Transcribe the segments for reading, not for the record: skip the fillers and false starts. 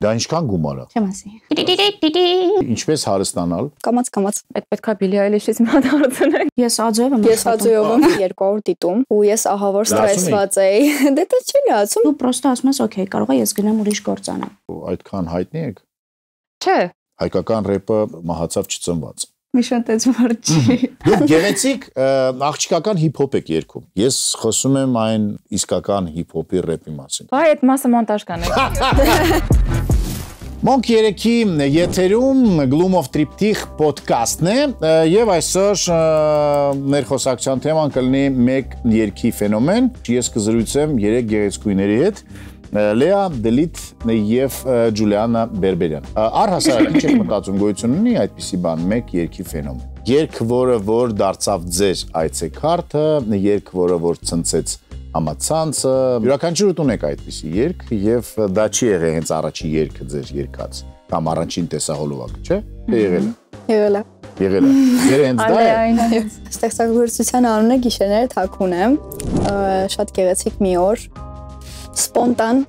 Դա ինչքան գումար է։ Չեմ ասի։ Ինչպես հարստանալ։ Կամաց։ Պետք է Billie Eilish-ից մի հատ հարցնենք։ Ես Աջոյով եմ։ Ես Աջոյով եմ 200 դիտում ու ես ահավոր ստրեսված էի։ Դե դա չի լացում։ Դու պրոստը ասում ես, օքեյ, կարող է ես գնամ ուրիշ գործ անեմ։ Այդքան հայտնի եք։ Չէ։ Հայկական րեպը մահացավ չծնված։ Միշան տեծվար չի։ Դուք գեղեցիկ աղջիկական հիփ-հոփ եք երգում։ Ես խոսում եմ այն իսկական հիփ-հոփի րեպի մասին։ Բայ այդ մասը մոնտաժ կանենք։ Monk 3-ի եթերում Gloom of Triptych ոդկասթն է եւ այսօր մեր խոսակցության թեման կլինի մեկ երգի ֆենոմեն։ Ես կզրույցեմ 3 գեղեցկուհիների հետ։ Լեա Դելիթ եւ Ջուլիանա Բերբերյան։ Առհասարակ ինչ եք մտածում գոյություն ունի այդպիսի բան մեկ երգի ֆենոմեն։ Երգ, որ դարձավ ձեր այցեքարտը, երգ, որ ցնցեց համացանցը։ Յուրաքանչյուր ունեք այդպիսի երգ եւ դա չի եղել հենց առաջի երգը ձեր երգած կամ առաջին տեսահոլովակը, չէ՞։ Դե եղել է։ Եղել է։ Ձեր հենց դա է։ Ստեղծագործության անունը Գիշերները թաքուն է։ Շատ գեղեցիկ մի օր սպոնտան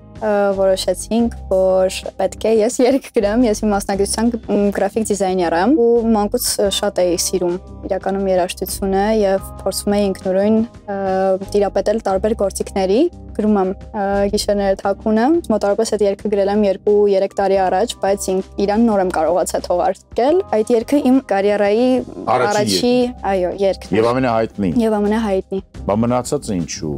որոշեցինք, որ պետք է ես երգ գրեմ, ես իմ մասնագիտության գրաֆիկ դիզայներ եմ ու մանկուց շատ էի սիրում իրականում երաժշտությունը եւ փորձում էի ինքնուրույն տիրապետել տարբեր գործիքների, գրում եմ Գիշերները թաքուն եմ, մոտավորապես այդ երգը գրել եմ 2-3 տարի առաջ, բայց իրան նոր եմ կարողացա թողարկել։ Այդ երգը իմ կարիերայի առաջի, այո, երգն է։ Եվ ամենահայտնի։ Եվ ամենահայտնի։ Բա մնացածը ինչու։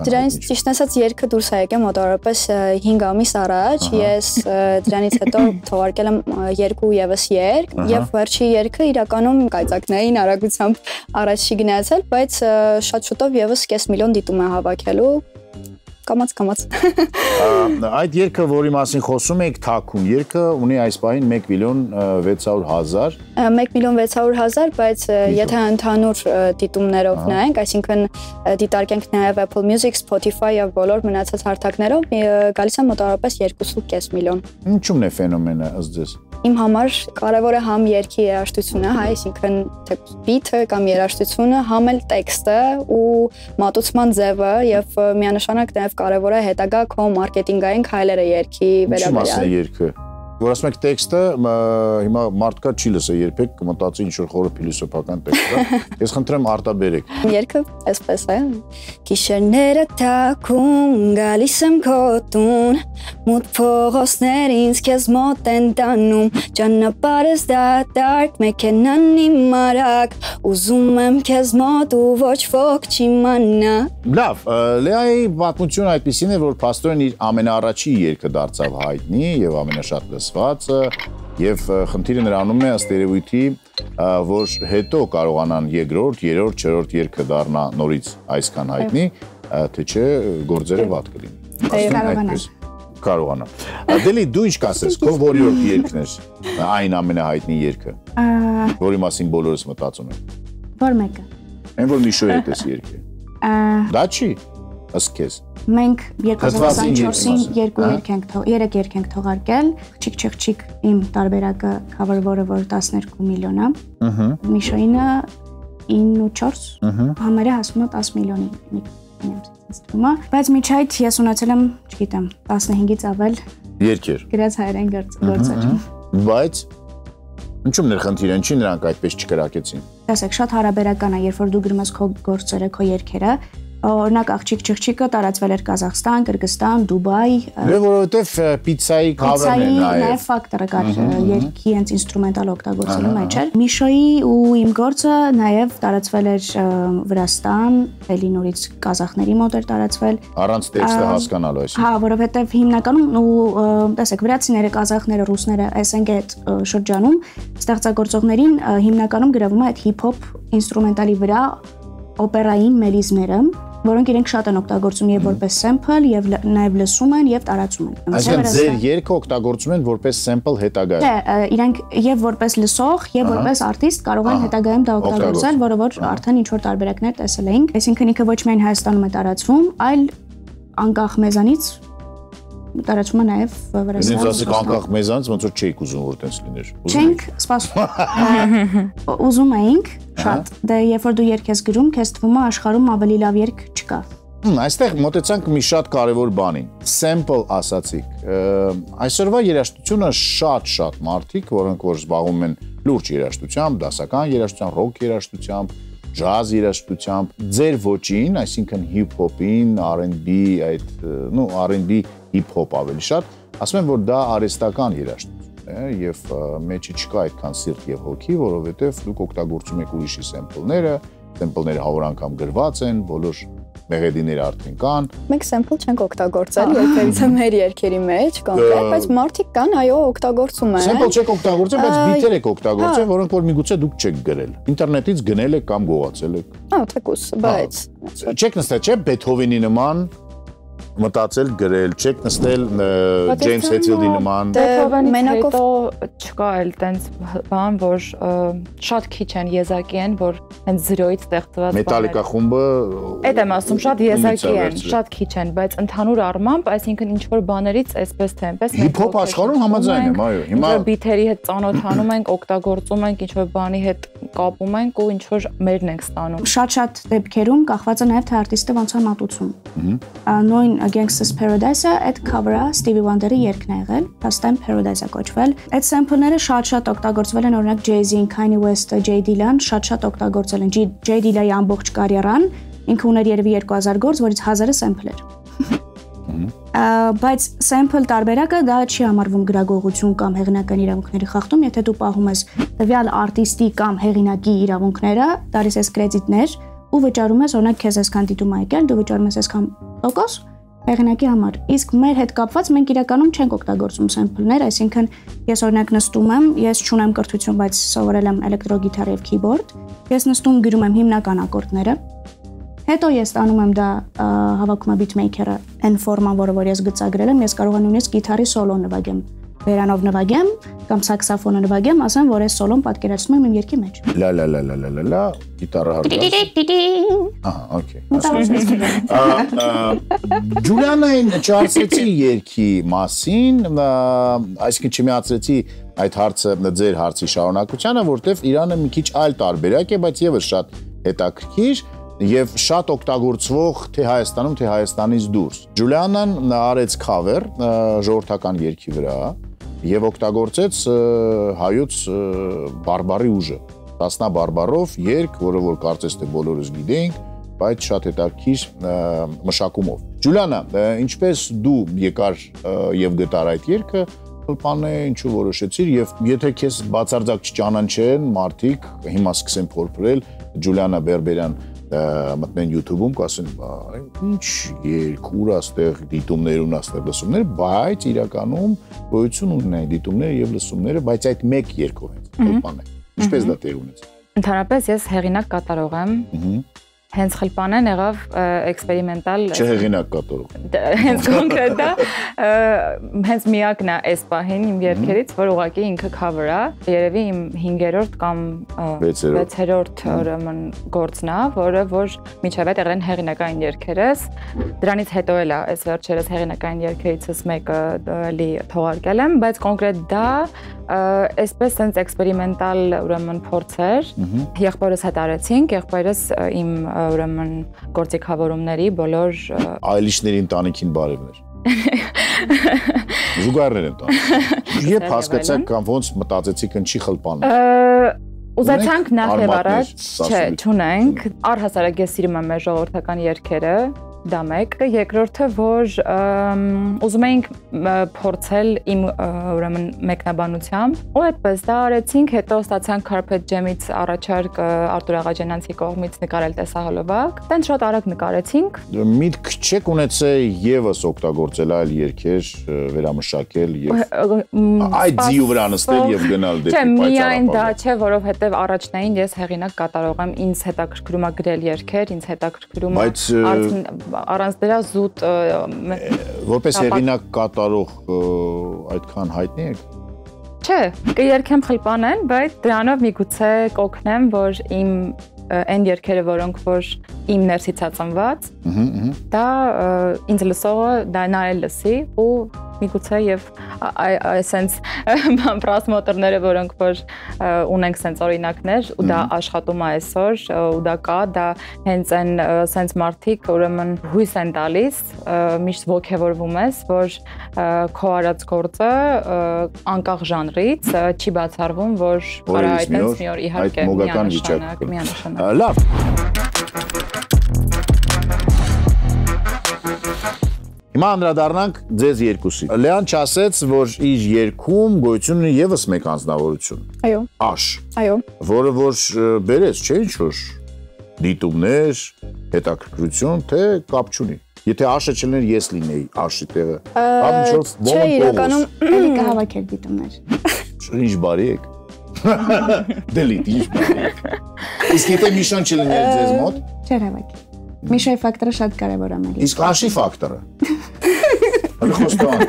Դրանից ճիշտ ասած երգը դուրս է եկել մոտավորապես 5 ամիս առաջ, ես դրանից հետո թողարկել եմ 2 եւս երգ եւ վերջի երգը իրականում կայծակներին արագությամբ առաջ չի գնացել, բայց շատ շուտով եւս 500,000 դիտում է հավաքելու։ Կամաց։ Այդ երգը, որի մասին խոսում եք, թաքուն երգը ունի այս պահին 1,600,000 1,600,000, բայց եթե ընդհանուր դիտումներով նայենք, այսինքն դիտարկենք նաև Apple Music, Spotify եւ բոլոր մնացած հարթակներով, գալիս է մոտավորապես 2.5 միլիոն։ Ինչու՞մն է ֆենոմենը ըստ ձեզ։ Իմ համար կարևոր է համ երգի երաժշտությունը, այսինքն բիթը կամ երաժշտությունը, համ էլ տեքստը ու մատուցման ձևը եւ միանշանակ նաև կարևոր է հետագա քո մարքեթինգային քայլերը երգի վերաբերյալ։ Ինչի մասն է երգը։ Որ ասում եք տեքստը, հիմա մարդկա չի լսել երբեք, կմտածի ինչ որ խորը փիլիսոփական տեքստ է։ Ես խնդրեմ արտաբերեք։ Երգը այսպես է։ Գիշերները թաքուն, գալիս եմ քո տուն, մութ փողոցներ ինձ քեզ մոտ են տանում, ճանապարհս դատարկ, մեքենան իմ արագ, ուզում եմ քեզ մոտ ու ոչ ոք չիմանա։ Լավ, Լեայի պատմությունը այդպիսին է, որ փաստորեն իր ամենաառաջի երգը դարձավ հայտնի եւ ամենաշատ լսվածը եւ խնդիրը նրանում է ըստ երևույթի, որ հետո կարողանան երկրորդ, երրորդ, չորրորդ երգը դառնա նորից այսքան հայտնի, թե չէ գործերը վատ կլինի։ Կարողանա։ Դելի դու ինչ կասես, քո որիորդ երգն էր այն ամենահայտնի երգը, որի մասին բոլորս մտածում են։ Որ մեկը։ Այն որ Միշոյի հետ երգը։ Դա չի, ըստ քեզ։ Մենք 2024-ին 3 երգ ենք թողարկել, Չիկ իմ տարբերակը cover որը 12 միլիոն է։ Միշոյինը 9.4, համարյա հասնում է 10 միլիոնի։ Բայց միջ այդ ես ունեցել եմ, չգիտեմ, 15-ից ավել երգեր գրած հայերեն գործեր։ Բայց ինչու՞մն էր խնդիրը, ինչի նրանք այդպես չկրակեցին։ Տեսեք, շատ հարաբերական է, երբ որ դու գրում ես քո գործերը, քո երգերը, օրինակ աղջիկը տարածվել էր Կազախստան, Կырգызստան, Դուբայ։ Դե որովհետև պիցայի cover-ն է նաև ֆակտորը կար երգի հենց ինստրումենտալ օգտագործելու մեջ էր։ Միշոյի ու իմ գործը նաև տարածվել էր Վրաստան, էլի նորից կազախների մոտ էր տարածվել։ Առանց տեքստը հասկանալու այսինքն։ Հա, որովհետև հիմնականում ու տեսեք, վրացիները, կազախները, ռուսները SNG շրջանում ստեղծագործողներին հիմնականում գրավում է այդ հիփ-հոփ ինստրումենտալի վրա օպերային մելիզմերը, որոնք իրենք շատ են օգտագործում եւ որպես sample եւ նաեւ լսում են եւ տարածում են։ Այսինքն ձեր երգը օգտագործում են որպես sample հետագայում։ Դե, իրենք եւ որպես լսող եւ որպես արտիստ կարող են հետագայում դա օգտագործել, որը որ արդեն ինչ որ տարբերակներ տեսել էինք։ Այսինքն ինքը ոչ միայն Հայաստանում է տարածվում, այլ անկախ մեզանից տարածվում է նաև Վրաստանում։ Ինձ ասեք անկախ մեզանից ոնց որ չէիք ուզում որ տենց լիներ։ Չենք սպասում։ Ուզում էինք շատ։ Դե երբ որ դու երգ ես գրում, քեզ թվում է աշխարհում ավելի լավ երգ չկա։ Այստեղ մոտեցանք մի շատ կարևոր բանին։ Sample ասացիք։ Այսօրվա երաժշտությունը շատ մարդիկ, որոնք որ զբաղվում են լուրջ երաժշտությամբ, դասական երաժշտությամբ, ռոք երաժշտությամբ, ջազ երաժշտությամբ, ձեր ոճին, այսինքն հիփ-հոփին, R&B, R&B հիփ-հոփ ավելի շատ, ասում են, որ դա արհեստական երաժշտություն է եւ մեջի չկա այդքան սիրտ եւ հոգի, որովհետեւ դուք օգտագործում եք ուրիշի սեմպլները հավոր անգամ գրված են, բոլոր մեղեդիները արդեն կան։ Մենք sample չենք օգտագործել երբևիցե մեր երգերի մեջ կոնկրետ, բայց մարդիկ կան, այո, օգտագործում են։ Sample չեք օգտագործել, բայց բիթեր եք օգտագործել, որոնք որ միգուցե դուք չեք գրել։ Ինտերնետից գնել եք կամ գողացել եք։ Թեկուս, բայց չեք նստել, չէ՞, Բեթհովենի նման մտածել գրել, չեք նստել Ջեյմս Հետֆիլդի նման։ Մենակով հետո չկա էլ տենց բան, որ շատ քիչ են եզակի են, որ հենց 0-ից ստեղծված Մետալիկա խումբը Այդ եմ ասում, շատ եզակի են, շատ քիչ են, բայց ընդհանուր առմամբ, այսինքն ինչ որ բաներից այսպես թե այնպես հիփ-հոփ աշխարհում համաձայն եմ, այո։ Հիմա բիթերի հետ ծանոթանում ենք, օգտագործում ենք, ինչ որ բանի հետ կապում ենք ու ինչ որ մերն ենք ստանում։ Շատ դեպքերում կախված է նաև թե արտիստը ոնց է մատուցում։ Նույն Gangsta's Paradise-ը այդ cover-ը Stevie Wonder-ի երգն է եղել, Pastime Paradise-ը կոչվել։ Այդ sample-ները շատ օգտագործվել են, օրինակ Jay-Z-ին, Kanye West-ը, J Dilla-ն շատ օգտագործել են։ J Dilla-ի ամբողջ կարիերան ինքը ուներ երևի 2000 գործ, որից 1000-ը sample էր։ Բայց sample տարբերակը դա չի համարվում գրագողություն կամ հեղինակային իրավունքների խախտում, եթե դու պահում ես տվյալ արտիստի կամ հեղինակի իրավունքները, տալիս ես կրեդիտներ ու վճարում ես, օրինակ քեզ այսքան դիտում է եկել, դու վճարում ես այսքան տոկոս հեղինակի համար։ Իսկ մեր հետ կապված մենք իրականում չենք օգտագործում sample-ներ, այսինքն ես օրինակ նստում եմ, ես չունեմ կրթություն, բայց սովորել եմ էլեկտրոգիտար եւ keyboard, ես նստում գրում եմ հիմնական ակորդները, հետո ես տանում եմ դա հավաքում եմ beatmaker-ը այն ֆորման, որը որ ես գծագրել եմ, ես կարող եմ նույնիսկ գիտարի սոլո նվագեմ, վերանով նվագեմ կամ սաքսոֆոնը նվագեմ, ասեմ, որ այս սոլոն պատկերացնում եմ իմ երգի մեջ։ Լա, գիտարը հարգած։ Ահա, օքեյ։ Ջուլիանային չարսեցի երգի մասին, այսինքն չմիացրեցի այդ հարցը ձեր հարցի շարունակությանը, որտեվ Իրանը մի քիչ այլ տարբերակ է, բայց եւս շատ հետաքրքիր եւ շատ օգտագործվող թե Հայաստանում, թե Հայաստանից դուրս։ Ջուլիանան արեց cover ժողովրդական երգի վրա եւ օգտագործեց հայոց բարբարի ուժը։ Տասնա բարբարով երգ, որը որ կարծես թե բոլորս գիտենք, բայց շատ հետաքրքիր մշակումով։ Ջուլիանա, ինչպես դու եկար եւ գտար այդ երգը, բանը ինչու որոշեցիր եւ եթե քեզ բացարձակ չճանաչեն մարդիկ, հիմա սկսեն փորփրել Ջուլիանա Բերբերյան մտնեն YouTube-ում, կասեն, ինչ երգ, ուր աստեղ դիտումներ ունի, աստեղ լսումներ, բայց իրականում գոյություն ունեն այդ դիտումները եւ լսումները, բայց այդ մեկ երգով են, բան է։ Ինչպես դա տեղ ունեցավ։ Ընդհանրապես ես հեղինակ կատարող եմ։ Հենց խլպանեն եղավ էքսպերիմենտալ Չհեղինակ կատարող։ Հենց կոնկրետ դա հենց միակն է այս պահին իմ երգերից, որ ուղղակի ինքը cover է, երևի իմ 5-րդ կամ 6-րդ ուրեմն գործն է, որը որ միջև այդ եղել հեղինակային երգերս, դրանից հետո էլ է այս վերջերս հեղինակային երգերիցս մեկը էլի թողարկել եմ, բայց կոնկրետ դա այսպես sense էքսպերիմենտալ ուրեմն փորձեր եղբայրս հետ արեցինք, եղբայրս իմ ուրեմն գործիքավորումների բոլոր այլիչների ընտանիքին բարևներ։ Զուգահեռներ են տան։ Երբ հասկացաք կամ ոնց մտածեցիք ինչի խլպանը։ Ուզեցանք նախ եւ առաջ, չէ, չունենք, առհասարակ ես սիրում եմ մեր ժողովրդական երգերը, դա մեկը, երկրորդը, որ ուզում էինք փորձել իմ ուրեմն մեկնաբանությամբ ու այդպես դա արեցինք, հետո ստացանք Carpet Jam-ից առաջարկ Արտուր Աղաջանյանցի կողմից նկարել տեսահոլովակ, տենց շատ արագ նկարեցինք։ Միտք չեք ունեցել եւս օգտագործել այլ երգեր, վերամշակել եւ այդ ձիու վրա նստել եւ գնալ դեպի պայծառապատ։ Չէ, միայն դա չէ, որովհետեւ առաջնային ես հեղինակ կատարող եմ, ինձ հետաքրքրում է գրել երգեր, ինձ հետաքրքրում է առանց դրա զուտ որպես հեղինակ կատարող այդքան հայտնի եք։ Չէ, կերքեմ խլպանեն, բայց դրանով միգուցե կօգնեմ, որ իմ այն երգերը, որոնք որ իմ ներսից է ծնված, դա ինձ լսողը դա նա էլ լսի ու միգուցե եւ այսենց պրասմոտրները, որոնք որ ունենք սենց օրինակներ ու դա աշխատում է այսօր ու դա կա, դա հենց այն սենց մարդիկ ուրեմն հույս են տալիս, միշտ ոգևորվում ես, որ քո արած գործը անկախ ժանրից չի բացառվում, որ կարա այդպես մի օր իհարկե միանշանակ։ Լավ։ Հիմա անդրադառնանք ձեզ երկուսի։ Լեան չասեց, որ իր երգում գոյություն ունի եւս մեկ անձնավորություն։ Այո։ Աշ։ Այո։ Որը որ բերեց, չէ՞ ինչ-որ դիտումներ, հետաքրքրություն, թե կապ չունի։ Եթե Աշը չլիներ, ես լինեի Աշի տեղը։ Չէ, իրականում էլի կհավաքեր դիտումներ։ Ինչ բարի եք։ Դելիտ, ինչ բարի եք։ Իսկ եթե Միշան չլիներ ձեզ մոտ, չէր հավաքել։ Միշայի ֆակտորը շատ կարևոր է մեզ։ Իսկ Աշի ֆակտորը։ Խոստովան։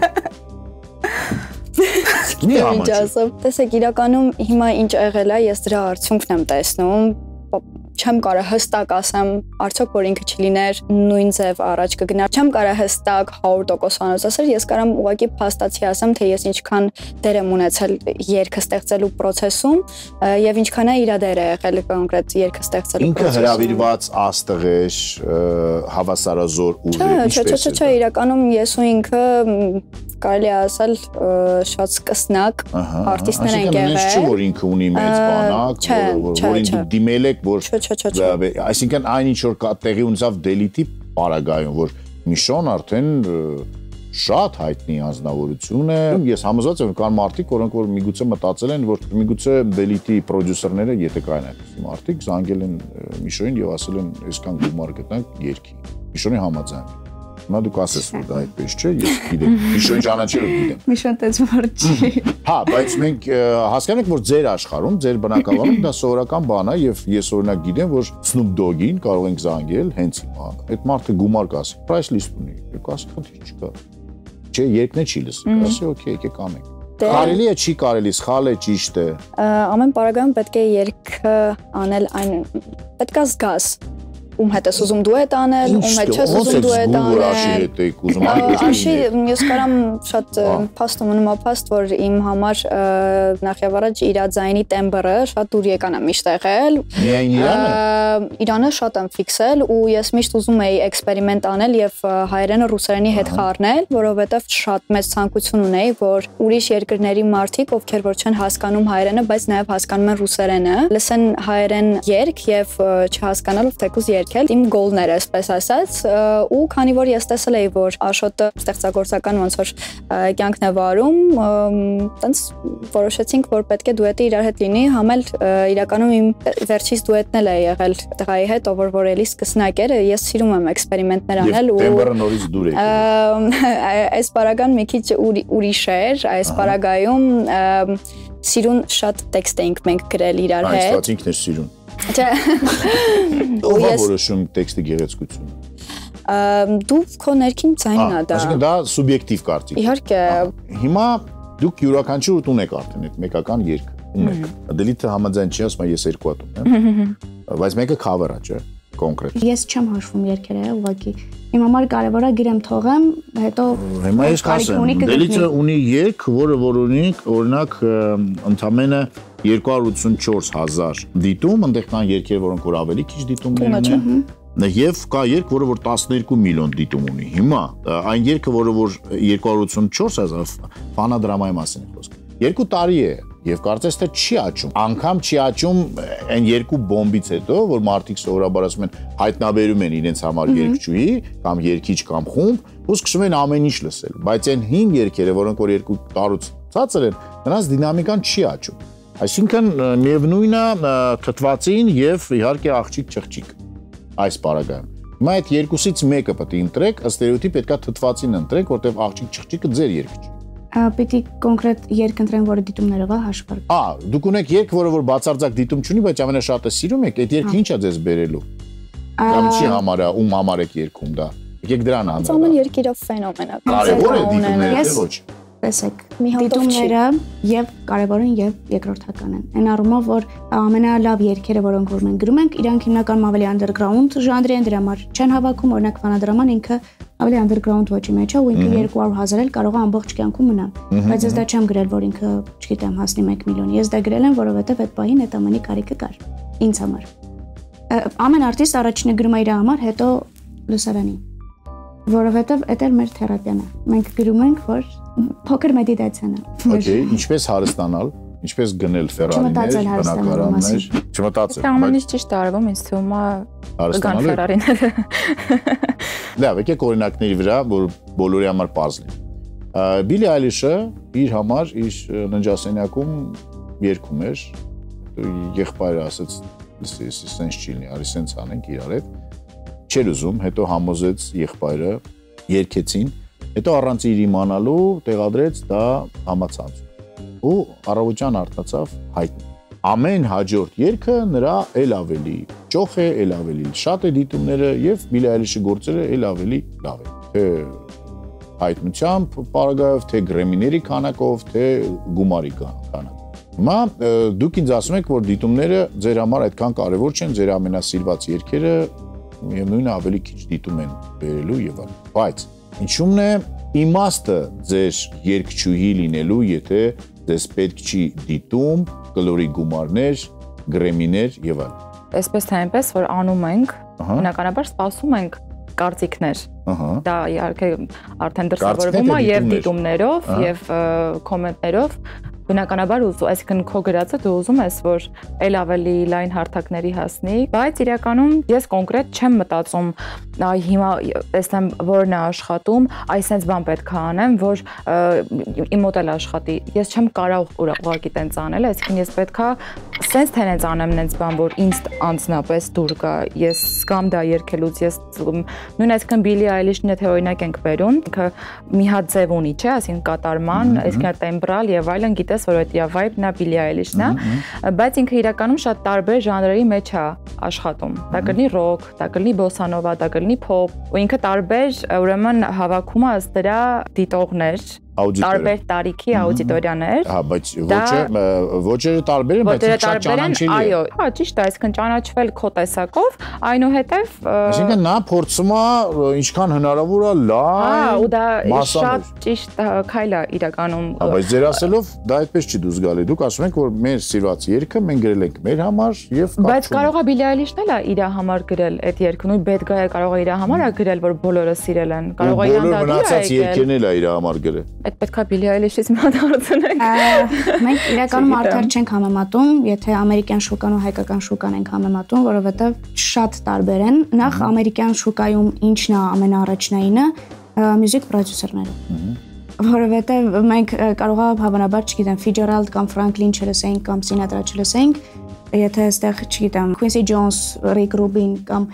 Մի ամաչասով։ Տեսեք, իրականում հիմա ինչ եղել է, ես դրա արդյունքն եմ տեսնում։ Չեմ կարող հստակ ասեմ, արդյոք որ ինքը չլիներ նույն ձև առաջ կգնար։ Չեմ կարող հստակ 100% ասել, ես կարամ ուղղակի փաստացի ասեմ, թե ես ինչքան դեր եմ ունեցել երգը ստեղծելու process-ում եւ ինչքան է իր դերը եղել կոնկրետ երգը ստեղծելու process-ում։ Ինքը հրավիրված աստղ էր, հավասարազոր ուժ էր։ Չէ, իրականում ես ու ինքը կարելի ասել շատ սկսնակ արտիստներ են եղել։ Այսինքն չէ որ ինքը ունի մեծ բանակ, որին դուք դիմել եք, որ այսինքն այն ինչ որ տեղի ունեցավ Դելիտի պարագայում, որ Միշոն արդեն շատ հայտնի անձնավորություն է։ Ես համոզված եմ, կան մարդիկ, որոնք որ միգուցե մտածել են, որ միգուցե Դելիտի պրոդյուսերները, եթե կային այդպիսի մարդիկ, զանգել են Միշոին եւ ասել են, այսքան գումար գտնանք երգի։ Միշոնի համաձայն։ Նա դուք ասես, որ դա այդպես չէ, ես գիտեմ։ Միշոն ճանաչելով գիտեմ։ Միշոն տես որ չի։ Հա, բայց մենք հասկանում ենք, որ ձեր աշխարհում, ձեր բնակավարում դա սովորական բան է եւ ես օրինակ գիտեմ, որ Snoop Dogg-ին կարող ենք զանգել հենց հիմա։ Այդ մարդը գումար կասի, price list ունի։ Եկա ասի, խնդիր չկա։ Չէ, երկն է չի լսի, ասի, օքեյ, եկեք անենք։ Կարելի է, չի կարելի, սխալ է, ճիշտ է։ Ամեն պարագայում պետք է երգը անել այն, պետք է զգաս ում հետ ես ուզում դուետ անել, ում հետ չես ուզում դուետ անել։ Աշի հետ եք ուզում Աշի, ես կարամ շատ փաստ ունեմ ապաստ, որ իմ համար նախ եւ առաջ իր ձայնի տեմբրը շատ դուր եկան է միշտ եղել։ Միայն Իրանը։ Իրանը շատ եմ ֆիքսել ու ես միշտ ուզում էի էքսպերիմենտ անել եւ հայերենը ռուսերենի հետ խառնել, որովհետեւ շատ մեծ ցանկություն ունեի, որ ուրիշ երկրների մարդիկ, ովքեր որ չեն հասկանում հայերենը, բայց նաեւ հասկանում են ռուսերենը, լսեն հայերեն երգ եւ չհասկանալով թեկուզ իմ գոլն էր, այսպես ասած, ու քանի որ ես տեսել էի, որ Աշոտը ստեղծագործական ոնց որ կյանքն է վարում, տենց որոշեցինք, որ պետք է դուետը իրար հետ լինի, համել իրականում իմ վերջից դուետն էլ է եղել տղայի հետ, ով որ էլի սկսնակ էր, ես սիրում եմ էքսպերիմենտներ անել ու տեմբրը նորից դուր է։ Այս պարագան մի քիչ ուրիշ էր, այս պարագայում սիրուն շատ տեքստ էինք մենք գրել իրար հետ։ Այս ինքն էր սիրուն։ Չէ։ Ով է որոշում տեքստի գեղեցկությունը։ Դու քո ներքին ձայնն է դա։ Այսինքն դա սուբյեկտիվ կարծիք։ Իհարկե։ Հիմա դուք յուրաքանչյուր ուտուն եք արդեն այդ մեկական երգ ունեք։ Դելիթը համաձայն չի ասում, ես երկու հատ ունեմ։ Բայց մեկը cover է, չէ՞, կոնկրետ։ Ես չեմ հաշվում երգերը, ուղղակի։ Իմ համար կարևոր է գրեմ թողեմ, հետո հիմա ես կասեմ, Դելիթը ունի երգ, որը որ ունի, օրինակ, ընդամենը 284,000 դիտում, այնտեղ կան երգեր, որոնք որ ավելի քիչ դիտումներ ունեն։ Եվ կա երգ, որը որ 12 միլիոն դիտում ունի։ Հիմա այն երգը, որը որ 284,000 ֆանադրամայի մասին է խոսքը։ 2 տարի է եւ կարծես թե չի աճում։ Անգամ չի աճում այն երկու բոմբից հետո, որ մարդիկ սովորաբար ասում են հայտնաբերում են իրենց համար երգչուհի կամ երգիչ կամ խումբ, ու սկսում են ամեն ինչ լսել։ Բայց այն 5 երգերը, որոնք որ 2 տարուց ցածր են, նրանց դինամիկան չի աճում։ Այսինքն միևնույնն է թթվածին եւ իհարկե աղջիկ-չղջիկ այս պարագայում։ Հիմա այդ երկուսից մեկը պետք է ընտրեք, ըստ էության պետքա թթվածին ընտրեք, որտեղ աղջիկ-չղջիկը ձեր երգ չի։ Պիտի կոնկրետ երգ ընտրեմ, որը դիտումներով է հաշվարկվում։ Դուք ունեք երգ, որը որ բացարձակ դիտում չունի, բայց ամենաշատը սիրում եք, այդ երգը ի՞նչ է ձեզ բերելու։ Կամ չի համար է, ում համար եք երգում դա։ Եկեք դրան անդրադառնանք։ Ամեն երգ իր ֆենոմենական։ Կարևոր է դիտումները, թե ոչ։ տեսեք, դիտումները եւ կարևորն եւ երկրորդական են։ Այն առումով, որ ամենալավ երգերը, որոնք որ մենք գրում ենք, իրանք հիմնականում ավելի underground ժանրի են, դրա համար չեն հավաքում, օրինակ Վանադրաման ինքը ավելի underground ոճի մեջ է ու ինքը 200,000 էլ կարող է ամբողջ կյանքում մնալ։ Բայց ես դա չեմ գրել, որ ինքը, չգիտեմ, հասնի 1 միլիոն։ Ես դա գրել եմ, որովհետեւ այդ պահին այդ ամենի կարիքը կար ինձ համար։ Ամեն արտիստ առաջինը գրում է իր համար, հետո լուսարանին։ Որովհետեւ դա էլ մեր թերապիան է։ Մենք գրում ենք, որ փոքր մեդիտացիան է։ Okay, ինչպես հարստանալ, ինչպես գնել Ֆերարիներ, բնակարաններ, չմտածել։ Ամեն ինչ ճիշտ արվում, ինձ թվում է գան Ֆերարիները։ Լավ, եկեք օրինակների վրա, որ բոլորի համար պարզ լինի։ Բիլի Այլիշը իր համար իր ննջասենյակում երգում էր, եղբայրը ասաց, սենց չի լինի, արի սենց անենք իրար հետ։ Չէր ուզում, հետո համոզեց եղբայրը, երգեցին, հետո առանց իր իմանալու տեղադրեց դա համացանցում։ Ու առավոտյան արթնացավ հայտնի։ Ամեն հաջորդ երգը նրա էլ ավելի ճոխ է, էլ ավելի շատ է դիտումները եւ Բիլի Այլիշի գործերը էլ ավելի լավ են։ Թե հայտնությամբ պարագայով, թե գրեմիների քանակով, թե գումարի քանակով։ Հիմա դուք ինձ ասում եք, որ դիտումները ձեր համար այդքան կարևոր չեն, ձեր ամենասիրված երգերը նույնը ավելի քիչ դիտում են բերելու եւ այլն։ Բայց ինչու՞մն է իմաստը ձեր երգչուհի լինելու, եթե ձեզ պետք չի դիտում, կլորի գումարներ, գրեմիներ եւ այլն։ Այսպես թե այնպես, որ անում ենք, բնականաբար սպասում ենք կարծիքներ։ Դա իհարկե արդեն դրսևորվում է եւ դիտումներով եւ կոմենտներով։ Բնականաբար այսինքն քո գրածը դու ուզում ես, որ ել ավելի լայն հարթակների հասնի, բայց իրականում ես կոնկրետ չեմ մտածում, հիմա տեսնեմ որն է աշխատում, այսպես բան պետք է անեմ, որ իմ մոտ էլ աշխատի։ Ես չեմ կարող ուղղակի տենց անել, այսինքն ես պետք է սենց թե նենց անեմ նենց բան, որ ինձ անձնապես դուր գա։ Ես զգամ դա երգելուց, ես նույն այսինքն Բիլի Այլիշն եթե օրինակ ենք բերում, ինքը մի հատ ձև ունի, չէ, այսինքն կատարման, այսինքն տեմբրալ եւ այլն գիտես որ այդ vibe-ն է Բիլի Այլիշն է, բայց ինքը իրականում շատ տարբեր ժանրերի մեջ է աշխատում։ Դա կլինի ռոք, դա կլինի բոսանովա, դա կլինի փոփ, ու ինքը տարբեր ուրեմն հավաքում է ըստ դրա դիտողներ, տարբեր տարիքի աուդիտորիաներ։ Հա, բայց ոճերը տարբեր են, բայց շատ ճանաչելի է։ Այո, հա, ճիշտ է, այսինքն ճանաչվել քո տեսակով, այնուհետև այսինքն նա փորձում է ինչքան հնարավոր է լայն, ու դա շատ ճիշտ քայլ է իրականում։ Բայց ձեր ասելով դա այդպես չի դուրս գալի։ Դուք ասում եք, որ մեր սիրված երգը մենք գրել ենք մեր համար եւ բայց կարող է Բիլի Այլիշն էլ իր համար գրել այդ երգը, նույն Bad Guy-ը կարող է իր համար գրել, որ բոլորը սիրել են։ Կարող է իրան դա մնացած երգերն էլ է իր համար գրել։ Այդ պետք է Բիլի Այլիշից մտածենք։ Մենք իրականում արդար չենք համեմատում, եթե ամերիկյան շուկան ու հայկական շուկան ենք համեմատում, որովհետև շատ տարբեր են։ Նախ ամերիկյան շուկայում ինչն է ամենաառաջնայինը, մյուզիկ պրոդյուսերները։ Որովհետև մենք կարող է հավանաբար, չգիտեմ, Fitzgerald կամ Franklin չլսենք կամ Sinatra չլսենք, եթե այստեղ, չգիտեմ, Quincy Jones, Rick Rubin կամ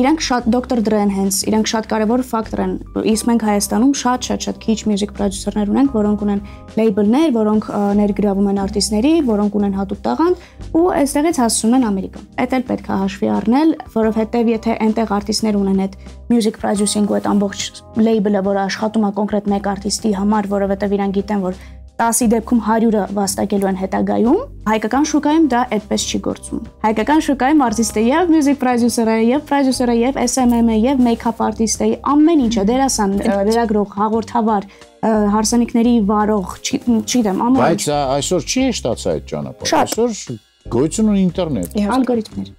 իրանք շատ Dr. Dre-ն հենց, իրանք շատ կարևոր ֆակտոր են։ Իսկ մենք Հայաստանում շատ քիչ մյուզիկ պրոդյուսերներ ունենք, որոնք ունեն լեյբլներ, որոնք ներգրավում են արտիստների, որոնք ունեն հատուկ տաղանդ ու այստեղից հասցնում են Ամերիկա։ Այդ էլ պետք է հաշվի առնել, որովհետև եթե այնտեղ արտիստներ ունեն այդ music producing-ը, այդ ամբողջ լեյբլը, որը աշխատում է կոնկրետ մեկ արտիստի համար, որովհետև իրանք գիտեն, որ 10-ի դեպքում 100-ը վաստակելու են հետագայում, հայկական շուկայում դա այդպես չի գործում։ Հայկական շուկայում արտիստը եւ music producer-ը, եւ producer-ը, եւ SMM-ը, եւ make-up artist-ը, ամեն ինչը, դերասան, լրագրող, հաղորդավար, հարսանիքների վարող, չգիտեմ, ամեն ինչ։ Բայց այսօր չի հեշտացա այդ ճանապարհը։ Այսօր գոյություն ունի ինտերնետ։ Ալգորիթմներ։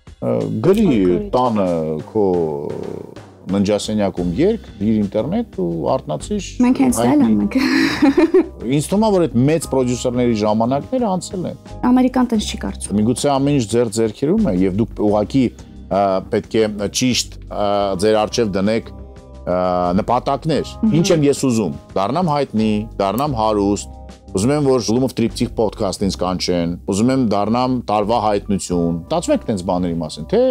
Գրի տանը քո ննջասենյակում երգ, իր ինտերնետ ու արտնացիր։ Մենք հենց դա ենք։ Ինձ թվում է, որ այդ մեծ պրոդյուսերների ժամանակները անցել են։ Ամերիկան տենց չի կարծում։ Միգուցե ամեն ինչ ձեր ձեռքերում է եւ դուք ուղղակի պետք է ճիշտ ձեր արժեվ դնեք նպատակներ։ Ինչ եմ ես ուզում։ Դառնամ հայտնի, դառնամ հարուստ, ուզում եմ, որ Gloom of Triptych podcast ինձ կանչեն, ուզում եմ դառնամ տարվա հայտնություն։ Մտածում եք տենց բաների մասին, թե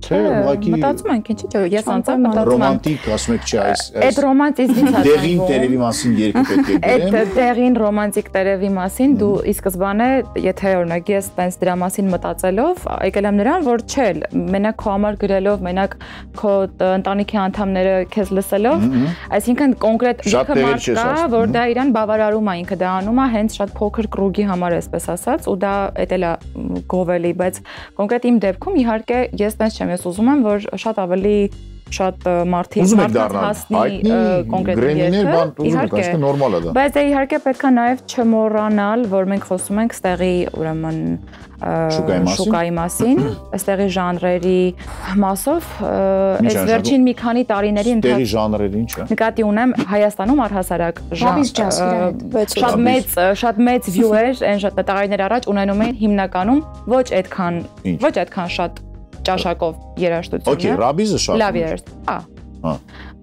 Թե ուղղակի մտածում ենք ինչի՞ չէ, ես անձամբ մտածում եմ ռոմանտիկ, ասում եք չէ, այդ ռոմանտիզմից է դեղին տերևի մասին երկու պետք է գրեմ։ Այդ դեղին ռոմանտիկ տերևի մասին դու ի սկզբանե, եթե օրինակ ես տենց դրա մասին մտածելով, եկել եմ նրան, որ չէ, մենակ քո համար գրելով, մենակ քո ընտանիքի անդամները քեզ լսելով, այսինքն կոնկրետ ինքը մարդ կա, որ դա իրան բավարարում է, ինքը դա անում է հենց շատ փոքր կրուգի համար, այսպես ասած, ու դա էտել է գովելի, բայց կոնկրետ իմ դեպքում իհարկե ես տենց չեմ, ես ուզում եմ, որ շատ ավելի շատ մարդիկ հասնի կոնկրետ երկը, իհարկե նորմալ է դա։ Բայց իհարկե պետք է նաև չմոռանալ, որ մենք խոսում ենք ստեղի ուրեմն շուկայի մասին, այստեղի ժանրերի մասով, այս վերջին մի քանի տարիների ստեղի ժանրերը ինչ է։ Նկատի ունեմ Հայաստանում առհասարակ շատ մեծ view-եր այն տարիներ առաջ ունենում էին հիմնականում ոչ այդքան շատ ճաշակով երաժշտությունը։ Okay, ռաբիզը շատ։ Լավ երաժշտ։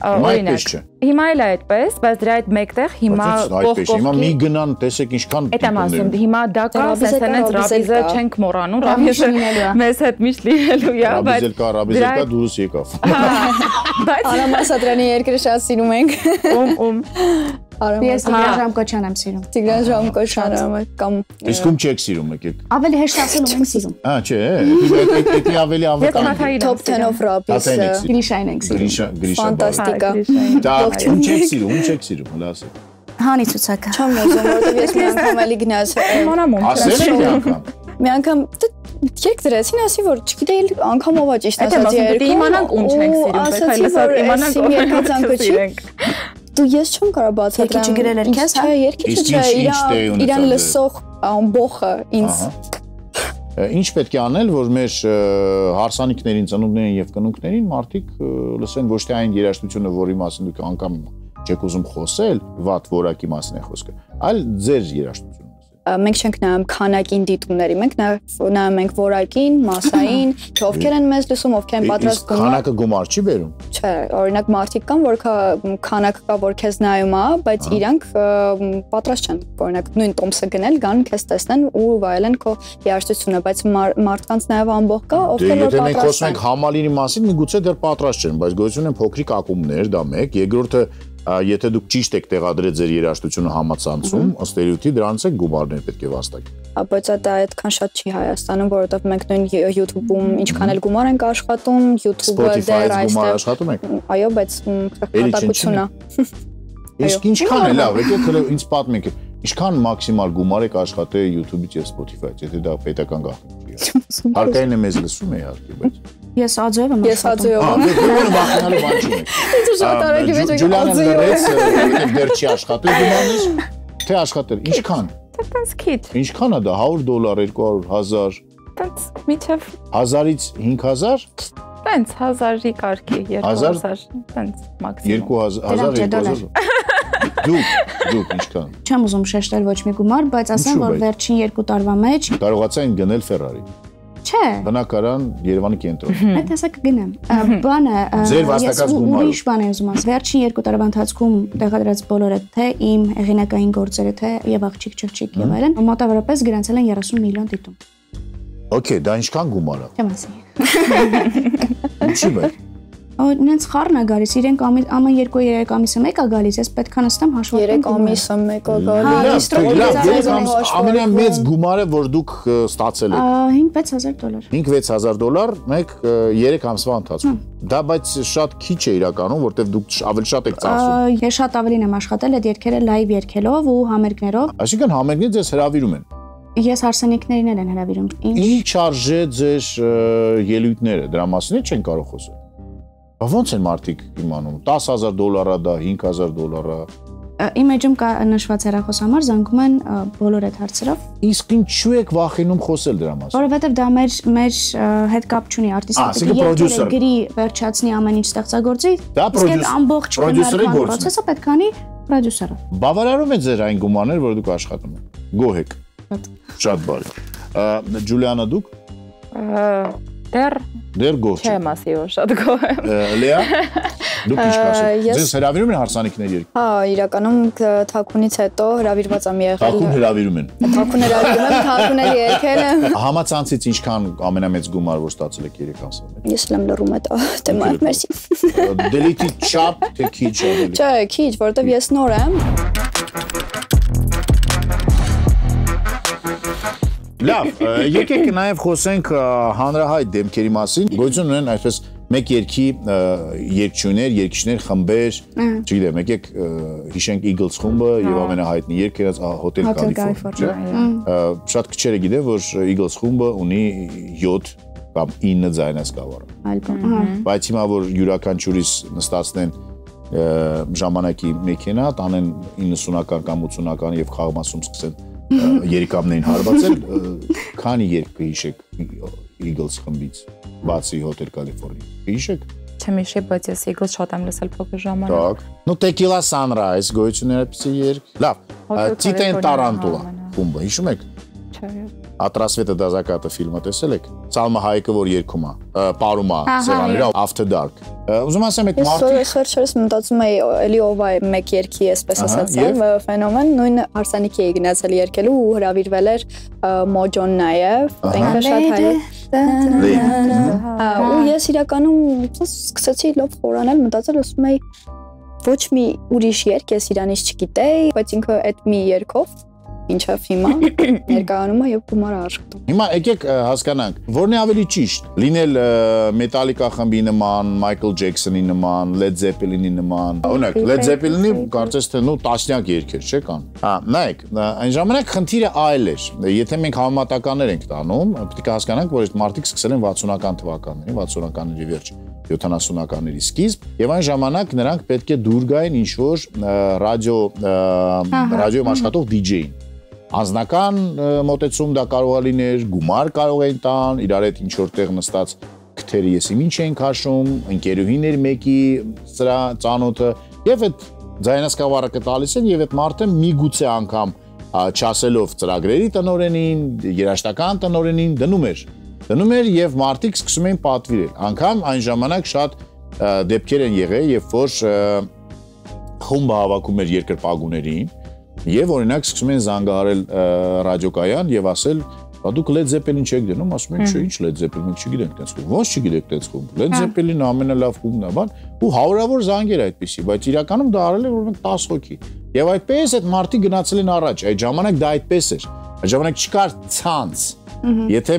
Այդպես չէ։ Հիմա էլ է այդպես, բայց դրա այդ մեկտեղ հիմա կողքով հիմա մի գնան, տեսեք ինչքան Այդ եմ ասում, հիմա դա կա, սենսենից ռաբիզը չենք մոռանում, ռաբիզը մեզ հետ միշտ լինելու է, բայց ռաբիզը կա դուրս եկավ։ Բայց Արամ Ասատրյանի երկրը շատ սիրում ենք։ Ում Ես Տիգրան Ժամկոչյանն եմ սիրում։ Տիգրան Ժամկոչյանը կամ Իսկ ում չեք սիրում եկեք։ Ավելի հեշտ ասել ում սիրում։ Չէ, դա ավելի ավելին։ Top 10-ով ռաբիզը։ Գրիշային ենք սիրում։ Գրիշա։ Ֆանտաստիկա։ Դա ում չեք սիրում, հələ ասեք։ Հանի ցուցակը։ Չեմ ուզում, որովհետև ես մի անգամ էլի գնաց։ Ասել եք անգամ։ Մի անգամ երկ դրեցին, ասի որ չգիտեի անգամ ով է ճիշտ ասած երկու։ Իմանանք ում չենք սիրում, բայց հայլասա իմանանք ում երկացանկը չենք։ Դու ես չեմ կարող բացատրել։ Երկիչը գրել էր քեզ, հա։ Չէ, երկիչը չէ, իրան լսող ամբողը ինձ։ Ինչ պետք է անել, որ մեր հարսանիքներին, ծնունդներին եւ կնունքներին մարդիկ լսեն ոչ թե այն երաժշտությունը, որի մասին դուք անգամ չեք ուզում խոսել, վատ որակի մասին է խոսքը, այլ ձեր երաժշտությունը։ Մենք չենք նայում քանակին դիտումների, մենք նայում ենք որակին, մասային, թե ովքեր են մեզ լսում, ովքեր են պատրաստ գումար։ Քանակը գումար չի բերում։ Չէ, օրինակ մարդիկ կան, որ քանակ կա, որ քեզ նայում է, բայց իրանք պատրաստ չեն, օրինակ նույն տոմսը գնել, գան քեզ տեսնեն ու վայելեն քո երաժշտությունը, բայց մարդկանց նաև ամբողջ կա, ովքեր որ պատրաստ են։ Եթե մենք խոսում ենք համալիրի մասին, միգուցե դեռ պատրաստ չեն, բայց գոյություն են փոքրիկ ակումբներ, դա մեկ, երկրորդը Եթե դուք ճիշտ եք տեղադրել ձեր երաժշտությունը համացանցում, ըստ էության դրանից է գումարներ պետք է վաստակել։ Բայց դա այդքան շատ չի Հայաստանում, որովհետև մենք նույն YouTube-ում ինչքան էլ գումար ենք աշխատում, YouTube-ը դեռ այստեղ աշխատում եք։ Այո, բայց քրթակություն է։ Իսկ ինչքան է լավ, եկեք ինձ պատմեք, ինչքան մաքսիմալ գումար եք աշխատել YouTube-ից եւ Spotify-ից, եթե դա պետական գաղտնիք չի։ Հարկային է մեզ լսում է իհարկե, բայց Ես ԱՁ-ով եմ աշխատում։ Ես վախենալու բան չունի։ Ինձ շատ արագ է Ջուլիանը դրեց, որտեղ դեռ չի աշխատել գումարից, թե աշխատել, ինչքան։ Տենց քիչ։ Ինչքան է դա, $100, 200, 1000։ Տենց միչև 1000-ից 5000։ Տենց 1000-ի կարգի 2000, տենց մաքսիմում։ 2000 Դուք ինչքան։ Չեմ ուզում շեշտել ոչ մի գումար, բայց ասեմ, որ վերջին 2 տարվա մեջ կարողացան գնել Ferrari։ Չէ։ Բնակարան Երևանի կենտրոն։ Այդ տեսակ գնեմ։ Բանը ձեր վաստակած գումարը։ Ուրիշ բան եմ ուզում ասել։ Վերջին 2 տարվա ընթացքում տեղադրած բոլորը թե իմ հեղինակային գործերը, թե եւ աղջիկ չղջիկ եւ այլն, մոտավորապես գրանցել են 30 միլիոն դիտում։ Okay, դա ինչքան գումար է։ Չեմ ասի։ Ինչի՞ բեր։ Նենց խառն է գալիս, իրենք ամեն 2-3 ամիսը մեկ է գալիս, ես պետք է նստեմ հաշվարկեմ 3 ամիսը մեկ է գալիս։ Ամենամեծ գումարը, որ դուք ստացել եք։ $5-6,000։ $5-6,000 մեկ 3 ամսվա ընթացքում։ Դա բայց շատ քիչ է իրականում, որտեղ դուք ավելի շատ եք ծախսում։ Ես շատ ավելին եմ աշխատել այդ երգերը լայվ երգելով ու համերգներով։ Այսինքն համերգները ձեզ հրավիրում են։ Ես հարսանիքներին են հրավիրում։ Ինչ արժե ձեր ելույթները, դրա մասին չեն կարող խոսել։ Ոնց են մարդիկ իմանում, $10,000 դա, $5,000։ Իմ էջում կա նշված հեռախոսամար, զանգում են բոլոր այդ հարցերով։ Իսկ ինչու եք վախենում խոսել դրա մասին։ Որովհետև դա մեր հետ կապ չունի, արտիստը գրի, վերջացնի ամեն ինչ ստեղծագործի։ Իսկ ամբողջ պրոցեսը պետք է անի պրոդյուսերը։ Բավարարում է ձեր այն գումարներ, որ դուք աշխատում եք։ Գոհ եք։ Շատ բարի։ Ջուլիանա դուք։ Դեռ գործ չի։ Չեմ ասի, որ շատ գոհ եմ։ Լեա, դուք ինչ կասեք։ Ձեզ հրավիրում են հարսանիքներ երգ։ Հա, իրականում թաքունից հետո հրավիրված եմ եղել։ Թաքուն հրավիրում են։ Թաքուն հրավիրում եմ, թաքուն էլ եկել եմ։ Համացանցից ինչքան ամենամեծ գումար որ ստացել եք երեք ամսով։ Ես եմ լռում այդ թեմայով, մերսի։ Դելիթի չափ թե քիչ ավելի։ Չէ, քիչ, որովհետև ես նոր եմ։ Լավ, եկեք նաև խոսենք հանրահայտ դեմքերի մասին։ Գոյություն ունեն այսպես մեկ երկի երգչուհիներ, երգիչներ, խմբեր, չգիտեմ, եկեք հիշենք Eagles խումբը եւ ամենահայտնի երգերից Hotel California։ Շատ քչերը գիտեն, որ Eagles խումբը ունի 7 կամ 9 ձայնասկավառ։ Բայց հիմա որ յուրաքանչյուրիս նստածնեն ժամանակի մեքենա, տանեն 90-ական կամ 80-ական եւ խաղմասում սկսեն երիկամներին հարվածել, քանի երկ կհիշեք Eagles խմբից, բացի Hotel California, կհիշեք։ Չեմ հիշի, բայց ես Eagles շատ եմ լսել փոքր ժամանակ։ Так, ну Tequila Sunrise, գոյություն երբիսի երկ։ Լավ, Titan Tarantula խումբը, հիշում եք։ Չէ։ Атрасвета до заката ֆիլմը տեսել եք։ Սալմա Հայկը որ երգում է, պարում է սեղանները After Dark։ Ուզում ասեմ այդ մարդիկ Ես վերջերս մտածում էի էլի ով է մեկ երգի այսպես ասած ֆենոմեն, նույն հարսանիքի էի գնացել երգելու ու հրավիրվել էր Մոջոն նաև, ինքը շատ հայ։ Ու ես իրականում սկսեցի լավ խորանալ, մտածել ասում էի ոչ մի ուրիշ երգ ես իրանից չգիտեի, բայց ինքը այդ մի երգով ինչև հիմա ներկայանում է եւ գումարը աշխատում։ Հիմա եկեք հասկանանք, որն է ավելի ճիշտ՝ լինել Metallica խմբի նման, Michael Jackson-ի նման, Led Zeppelin-ի նման։ Օրինակ, Led Zeppelin-ի կարծես թե նո տասնյակ երգեր չէ կան։ Հա, նայեք, այն ժամանակ խնդիրը այլ էր։ Եթե մենք համեմատականներ ենք տանում, պետք է հասկանանք, որ այդ մարդիկ սկսել են 60-ական թվականներին, 60-ականների վերջ, 70-ականների սկիզբ, եւ այն ժամանակ նրանք պետք է դուր գային ինչ-որ ռադիոյում աշխատող DJ-ին։ Անձնական մոտեցում դա կարող է լիներ, գումար կարող են տան, իրար հետ ինչ-որ տեղ նստած քթերը եսի ինչ են քաշում, ընկերուհիներ մեկի սրա ծանոթը, եւ այդ ձայնասկավառը կտալիս են եւ այդ մարդը միգուցե անգամ չասելով ծրագրերի տնօրենին, երաժշտական տնօրենին դնում էր եւ մարդիկ սկսում էին պատվիրել։ Անգամ այն ժամանակ շատ դեպքեր են եղել, երբ որ խումբը հավաքում էր երկրպագուներին եւ օրինակ սկսում են զանգահարել ռադիոկայան եւ ասել, դուք Led Zeppelin չեք դնում, ասում են, չէ, ինչ Led Zeppelin, մենք չգիտենք տենց խումբ, ո՞նց չգիտեք տենց խումբ։ Led Zeppelin-ը ամենալավ խումբն է, բան, ու հարյուրավոր զանգեր այդպեսի, բայց իրականում դա արել է որ մենք 10 հոգի։ Եվ այդպես այդ մարդիկ գնացել են առաջ, այդ ժամանակ դա այդպես էր։ Այդ ժամանակ չկար ցանց։ Եթե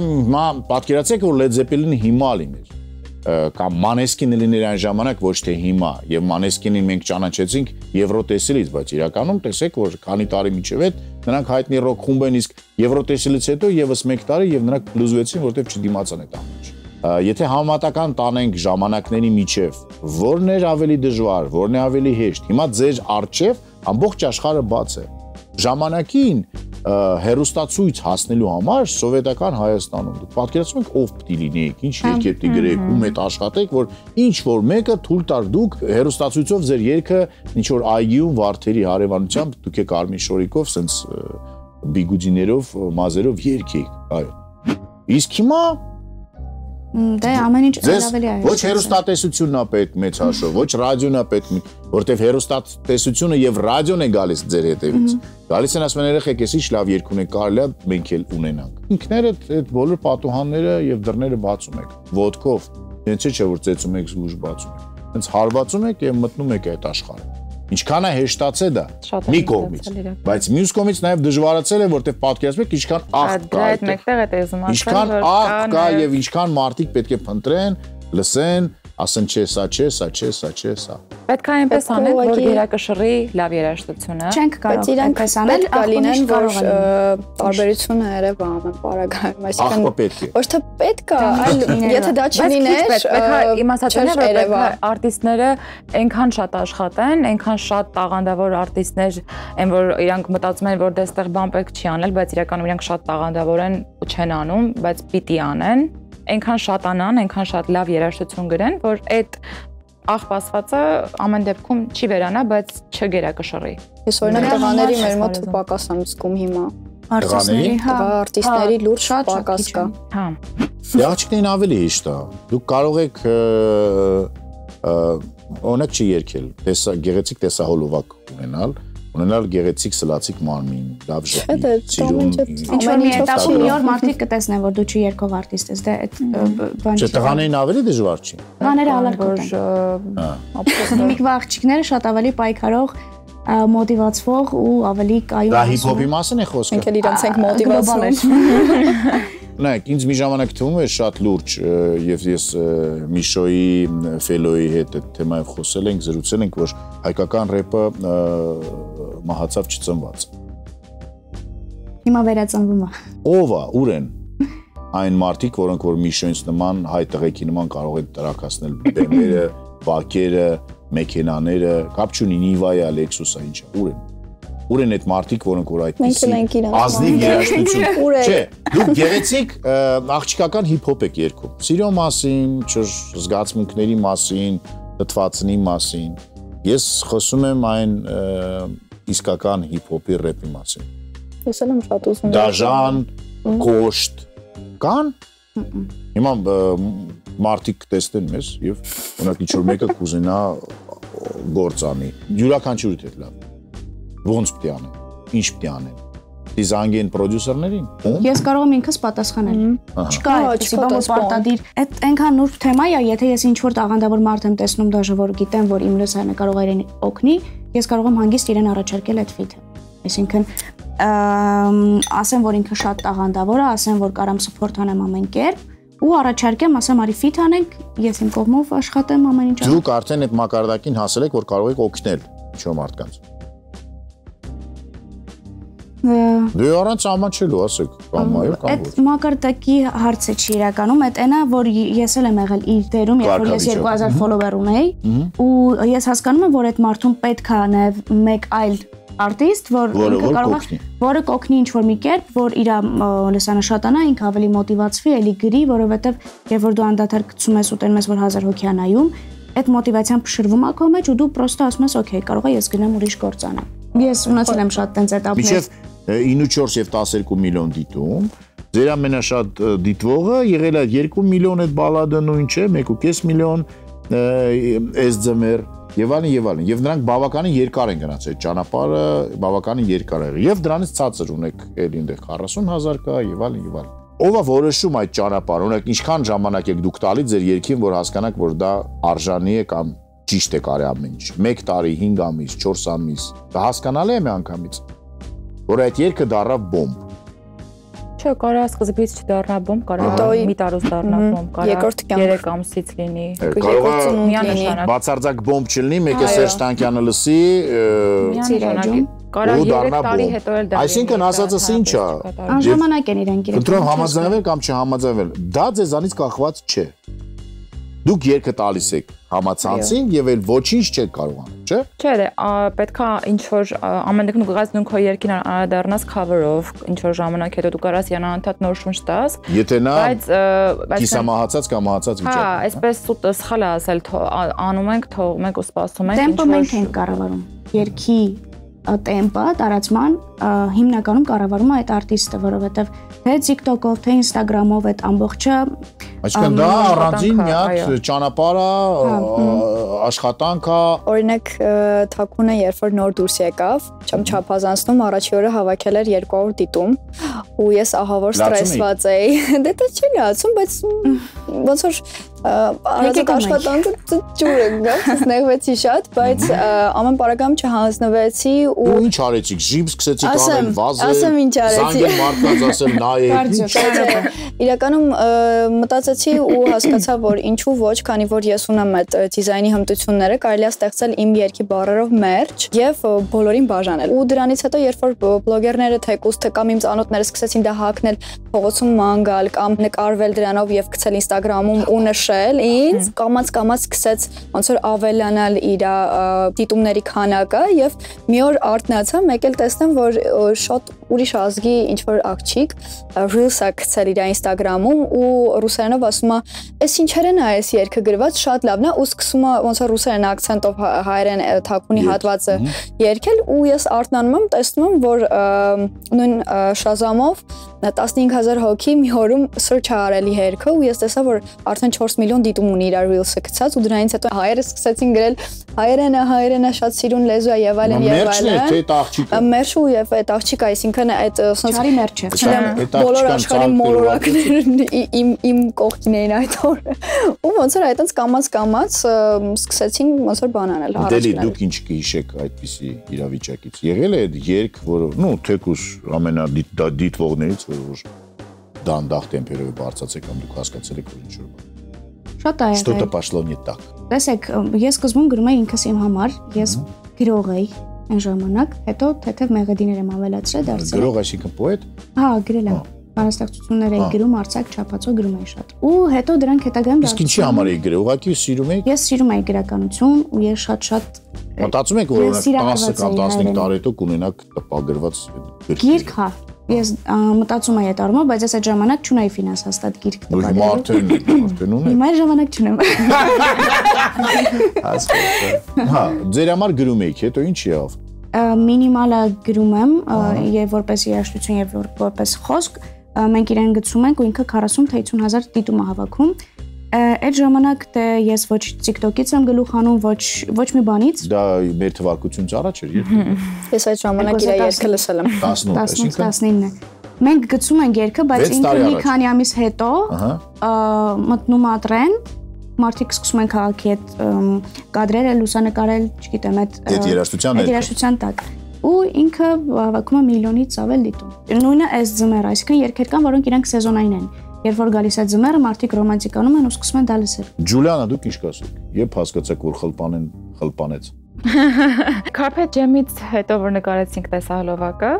պատկերացեք որ Led Zeppelin-ը հիմա լիներ, կամ Maneskin-ը լիներ այն ժամանակ ոչ թե հիմա, եւ Maneskin-ին մենք ճանաչեցինք Եվրոտեսիլից, բայց իրականում տեսեք որ քանի տարի միջև այդ նրանք հայտնի ռոք խումբ են, իսկ Եվրոտեսիլից հետո եւս 1 տարի եւ նրանք փլուզվեցին, որտեղ չդիմացան այդ ամենը։ Եթե համեմատական տանենք ժամանակների միջև, որն էր ավելի դժվար, որն է ավելի հեշտ, հիմա ձեր առջև ամբողջ աշխարհը բաց է։ Ժամանակին հերոստացույց հասնելու համար սովետական Հայաստանում դուք պատկերացնում եք ով պիտի լինեիք, ինչ երգ պիտի գրեք, ում հետ աշխատեք, որ ինչ որ մեկը թույլ տար դուք հերոստացույցով ձեր երգը ինչ որ այգիում վարդերի հարևանությամբ դուք եք Արմին Շորիկով սենց բիգուդիներով, մազերով երգեք, այո։ Իսկ հիմա Դե ամեն ինչ ավելի այլ։ Ոչ հերոստատեսությունն է պետք մեծ հաշվով, ոչ ռադիոն է պետք, որտեվ հերոստատեսությունը եւ ռադիոն է գալիս ձեր հետևից։ Գալիս են ասում են երեխեք, էս ինչ լավ երգ ունեք, կարելի է մենք էլ ունենանք։ Ինքներդ այդ բոլոր պատուհանները եւ դռները բացում եք ոդկով։ Դենց չէ որ ծեծում եք զուժ բացում եք։ Հենց հարվածում եք եւ մտնում եք այդ աշխարհը։ Ինչքան է հեշտացել դա մի կողմից, բայց մյուս կողմից նաև դժվարացել է, որտեղ պատկերացնում եք ինչքան աղ կա։ Այդ մեկտեղ է տեսում ասել, ինչքան աղ կա եւ ինչքան մարդիկ պետք է փնտրեն, լսեն, ասեն չէ, սա չէ, սա չէ, սա չէ, սա։ Պետք է այնպես անել, որ երակշռի լավ երաժշտությունը։ Չենք կարող այնպես անել, լինեն, որ տարբերությունը երևա ամեն պարագայում, այսինքն ոչ թե պետք է, այլ եթե դա չլիներ, պետք է իմացածներ, որ պետք է արտիստները այնքան շատ աշխատեն, այնքան շատ տաղանդավոր արտիստներ են, որ իրանք մտածում են, որ դեստեղ բան պետք չի անել, բայց իրականում իրանք շատ տաղանդավոր են ու չեն անում, բայց պիտի անեն, այնքան շատանան, այնքան շատ լավ երաժշտություն գրեն, որ այդ աղբասվածը ամեն դեպքում չի վերանա, բայց չգերակշռի։ Ես օրինակ տղաների մեր մոտ պակաս եմ զգում հիմա։ Արտիստների, հա, արտիստների լուրջ պակաս կա։ Հա։ Աղջիկներին ավելի հեշտ է։ Դուք կարող եք օրինակ չի երկել, գեղեցիկ տեսահոլովակ ունենալ գեղեցիկ սլացիկ մարմին, լավ ժպիտ, սիրուն։ Ինչ-որ մի էտապում մի օր մարդիկ կտեսնեն, որ դու չի երկող արտիստ ես, դա այդ բան չի։ Չէ, տղաներին ավելի դժվար չի։ Տղաները ալարկոտ են։ Հիմիկվա աղջիկները շատ ավելի պայքարող, մոտիվացվող ու ավելի կայուն։ Դա հիփ-հոփի մասին է խոսքը։ Մենք էլ իրանց ենք մոտիվացնում։ Նայեք, ինձ մի ժամանակ թվում էր շատ լուրջ եւ ես Միշոյի ֆելոյի հետ այդ թեմայով խոսել ենք, զրուցել ենք, որ հայկական рэպը մահացավ չծնված։ Հիմա վերածնվում է։ Ով է, ուր են այն մարդիկ, որոնք որ Միշոյից նման հայ տղեկի նման կարող են տրակացնել բեմերը, բակերը, մեքենաները, կապ չունի Նիվայա, Լեքսուսա, ինչա, ուր են։ Ուր են այդ մարդիկ, որոնք որ այդպիսի ազնիվ երաժշտություն։ Չէ, դուք գեղեցիկ աղջիկական հիփ-հոփ եք երգում։ Սիրո մասին, զգացմունքների մասին, դտվածնի մասին։ Ես խոսում եմ այն իսկական հիփ-հոփի рэպի մասին։ Ես էլ եմ շատ ուզում։ Դաժան, կոշտ, կան։ Հիմա մարդիկ տեսնեն մեզ եւ օրինակ ինչ-որ մեկը կուզենա գործանի։ Յուրաքանչյուրի հետ լավ։ Ոնց պետք է անեն, ինչ պետք է անեն, դիզայնեն պրոդյուսերներին։ Ես կարող եմ ինքս պատասխանել։ Չկա այդպեսի բան, որ պարտադիր։ Այդ այնքան նուրբ թեմա է, եթե ես ինչ-որ տաղանդավոր մարդ եմ տեսնում, դաժե որ գիտեմ, որ իմ լսարանը կարող է իրեն օգնի, ես կարող եմ հանգիստ իրեն առաջարկել այդ ֆիթը։ Այսինքն ասեմ, որ ինքը շատ տաղանդավոր է, ասեմ, որ կարամ սփորթ անեմ ամեն կերպ ու առաջարկեմ, ասեմ, արի ֆիթ անենք, ես իմ կողմով աշխատեմ ամեն ինչ։ Դուք արդեն այդ մակարդակին հասել եք, որ կարող եք օգնել ինչ-որ մարդկանց։ Դու առանց ամանչելու ասեք, կամ այո, կամ ոչ։ Այդ մակարդակի հարցը չի իրականում, այդ այնա, որ ես էլ եմ եղել իր դերում, երբ որ ես 2000 ֆոլովեր ունեի, ու ես հասկանում եմ, որ այդ մարդուն պետք է նաև մեկ այլ արտիստ, որ ինքը կարող է, որը կօգնի ինչ-որ մի կերպ, որ իր լսանը շատանա, ինքը ավելի մոտիվացվի, էլի գրի, որովհետև երբ որ դու անդադար գցում ես ու տենում ես, որ 1000 հոգի է նայում, այդ մոտիվացիան փշրվում է քո մեջ ու դու պրոստը ասում ես, օքեյ, կարող է ես գնամ ուրիշ գործ անեմ։ Ես ունեցել եմ շատ տենց էտապներ։ 9.4 եւ 12 միլիոն դիտում, ձեր ամենաշատ դիտվողը եղել է 2 միլիոն այդ բալադը նույն չէ, 1.5 միլիոն այս ձմեր եւ այլն, եւ նրանք բավականին երկար են գնացել, ճանապարհը բավականին երկար է եւ դրանից ցածր ունեք էլի այնտեղ 40,000 կա եւ այլն։ Ով է որոշում այդ ճանապարհը, օրինակ ինչքան ժամանակ եք դուք տալի ձեր երկին, որ հասկանաք, որ դա արժանի է կամ ճիշտ է կարի ամեն ինչ։ 1 տարի, 5 ամիս, 4 ամիս, դա հասկանալի է մի անգամից։ Որ այդ երկը դառավ բոմբ։ Չէ, կարա սկզբից չդառնա բոմբ, կարա մի տարուց դառնա բոմբ, կարա 3 ամսից լինի։ Կարող է բացարձակ բոմբ չլինի, մեկը Սերժ Տանկյանը լսի, կարա 3 տարի հետո էլ դա։ Այսինքն ասածս ինչ է։ Անժամանակ են իրենք իրենք։ Ընտրում համաձայնվել կամ չհամաձայնվել։ Դա ձեզանից կախված չէ։ Դուք երկը տալիս եք համացանցին եւ էլ ոչինչ չեք կարող անել, չէ՞։ Չէ, պետքա ինչ որ ամեն դեպքում գած նույն քո երկին անդառնաս cover-ով, ինչ որ ժամանակ հետո դու կարաս յանանթատ նոր շունչ տաս։ Եթե նա կիսամահացած կամ մահացած վիճակում։ Հա, այսպես սխալ է ասել, անում ենք, թողում ենք ու սպասում ենք։ Տեմպը մենք ենք կառավարում։ Երկի տեմպը, տարածման հիմնականում կառավարում է այդ արտիստը, որովհետև թե TikTok-ով, թե Instagram-ով այդ ամբողջը Այսինքն դա առանձին մի հատ ճանապարհ է, աշխատանք է։ Օրինակ Թաքունը երբ որ նոր դուրս եկավ, չեմ չափազանցնում, առաջի օրը հավաքել էր 200 դիտում ու ես ահավոր ստրեսված էի։ Դե դա չի լացում, բայց ոնց որ Արածդ աշխատանքը ջուր է գա, նեղվեցի շատ, բայց ամեն պարագամ չհանձնվեցի ու ինչ արեցիք, ժիմ սկսեցիք անել, վազել, ասեմ ինչ արեցի, զանգել մարդկանց ասել նայեք։ Իրականում մտածեցի ու հասկացա, որ ինչու ոչ, քանի որ ես ունեմ այդ դիզայնի հմտությունները, կարելի է ստեղծել իմ երգի բառերով մերջ եւ բոլորին բաժանել։ Ու դրանից հետո երբ որ բլոգերները թեկուզ թե կամ իմ ծանոթները սկսեցին դա հակնել, փողոցում ման գալ կամ նկարվել դրանով եւ գցել Instagram-ում ու նշել հիշել ինձ, կամաց սկսեց ոնց որ ավելանալ իր դիտումների քանակը եւ մի օր արթնացա, մեկ էլ տեսնեմ, որ շատ ուրիշ ազգի ինչ որ աղջիկ Reels-ը գցել իր Instagram-ում ու ռուսերենով ասում է, «Էս ինչերն է այս երգը գրված, շատ լավն է» ու սկսում է ոնց որ ռուսերեն акցենտով հայերեն թակունի հատվածը երգել ու ես արթնանում եմ, տեսնում եմ, որ նույն Shazam-ով 15000 հոգի մի օրում search է արել երգը ու ես տեսա, որ արդեն 4 միլիոն դիտում ունի իր Reels-ը գցած ու դրանից հետո հայերը սկսեցին գրել հայերենը շատ սիրուն լեզու է եւ այլն եւ այլն։ Մերչը եւ այդ աղջիկը, այսինքն այդ Չարի մերչը։ Բոլոր աշխարհի մոլորակներն իմ կողքին էին այդ օրը։ Ու ոնց որ այդտենց կամաց սկսեցին ոնց որ բան անել առաջին։ Դե դուք ինչ կհիշեք այդպիսի իրավիճակից։ Եղել է այդ երգ, որը, թեկուզ ամենադիտվողներից, որ դանդաղ տեմպերով բարձրացեք կամ դուք հասկացել եք, որ ինչ որ բան։ Շատ այո։ Что-то пошло не так։ Տեսեք, ես սկզբում գրում էի ինքս իմ համար, ես գրող էի այն ժամանակ, հետո թեթև մեղեդիներ եմ ավելացրել, դարձել։ Գրող այսինքն պոետ։ Հա, գրել եմ։ Բանաստեղծություններ էի գրում, արձակ, չափածո գրում էի շատ։ Ու հետո դրանք հետագայում Իսկ ինչի համար էի գրել, ուղղակի սիրում էի։ Ես սիրում էի գրականություն ու ես շատ մտածում եք, որ 10 կամ 15 տարի հետո կունենաք տպագրված գիրք, հա։ Ես մտածում էի այդ առումով, բայց ես այդ ժամանակ չունեի ֆինանս հաստատ գիրք տպագրելու։ Արդեն ունի։ Հիմա ժամանակ չունեմ։ Հա, ձեր համար գրում եք, հետո ինչ եղավ։ Մինիմալը գրում եմ, եւ որպես երաժշտություն եւ որպես խոսք, մենք իրեն գցում ենք ու ինքը 40 թե 50000 դիտում է հավաքում։ Այդ ժամանակ դե ես ոչ TikTok-ից եմ գլուխ անում, ոչ մի բանից։ Դա մեր թվարկությունից առաջ էր երբ։ Ես այդ ժամանակ իր երգը լսել եմ։ 18-19-ը։ Մենք գցում ենք երգը, բայց ինքը մի քանի ամիս հետո մտնում է տրենդ, մարդիկ սկսում են քաղաքի այդ կադրերը լուսանկարել, չգիտեմ, այդ երաժշտության տակ։ Ու ինքը հավաքում է միլիոնից ավել դիտում։ Նույնը այս ձմեռ, այսինքն երգեր կան, որոնք իրանք սեզոնային են։ Երբ որ գալիս է ձմեռը, մարդիկ ռոմանտիկանում են ու սկսում են դա լսել։ Ջուլիանա, դուք ինչ կասեք։ Երբ հասկացաք, որ խլպանեց։ Carpet Jam-ից հետո որ նկարեցինք տեսահոլովակը,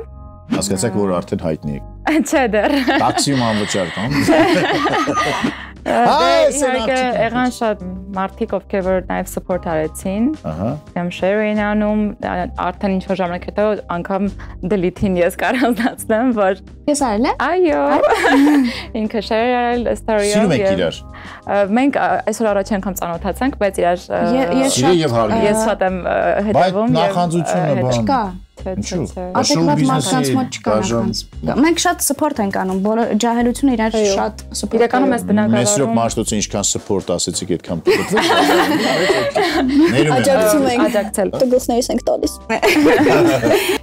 հասկացաք, որ արդեն հայտնի եք։ Չէ դեռ։ Տաքսիում անվճար կամ։ Իհարկե եղան շատ մարդիկ, ովքեր որ նաև support արեցին։ Կամ share էին անում, արդեն ինչ-որ ժամանակ հետո անգամ delete-ին ես կարողացնեմ, որ ես արել եմ։ Այո։ Ինքը share արել story-ով։ Սիրում եք իրար։ Մենք այսօր առաջ անգամ ծանոթացանք, բայց իրար ես շատ եմ հետևում։ Բայց նախանձությունը բան չկա։ Adekvat մարդկանց մոտ չկա նախանձ։ Մենք շատ support ենք անում, բոլոր ջահելությունը իրար շատ support։ Իրականում ես բնակարարում։ Մեսրոպ Մաշտոցը ինչքան support ասեցիք, այդքան պտտվեց։ Աջակցում ենք, աջակցել։ Տգոսներից ենք տալիս։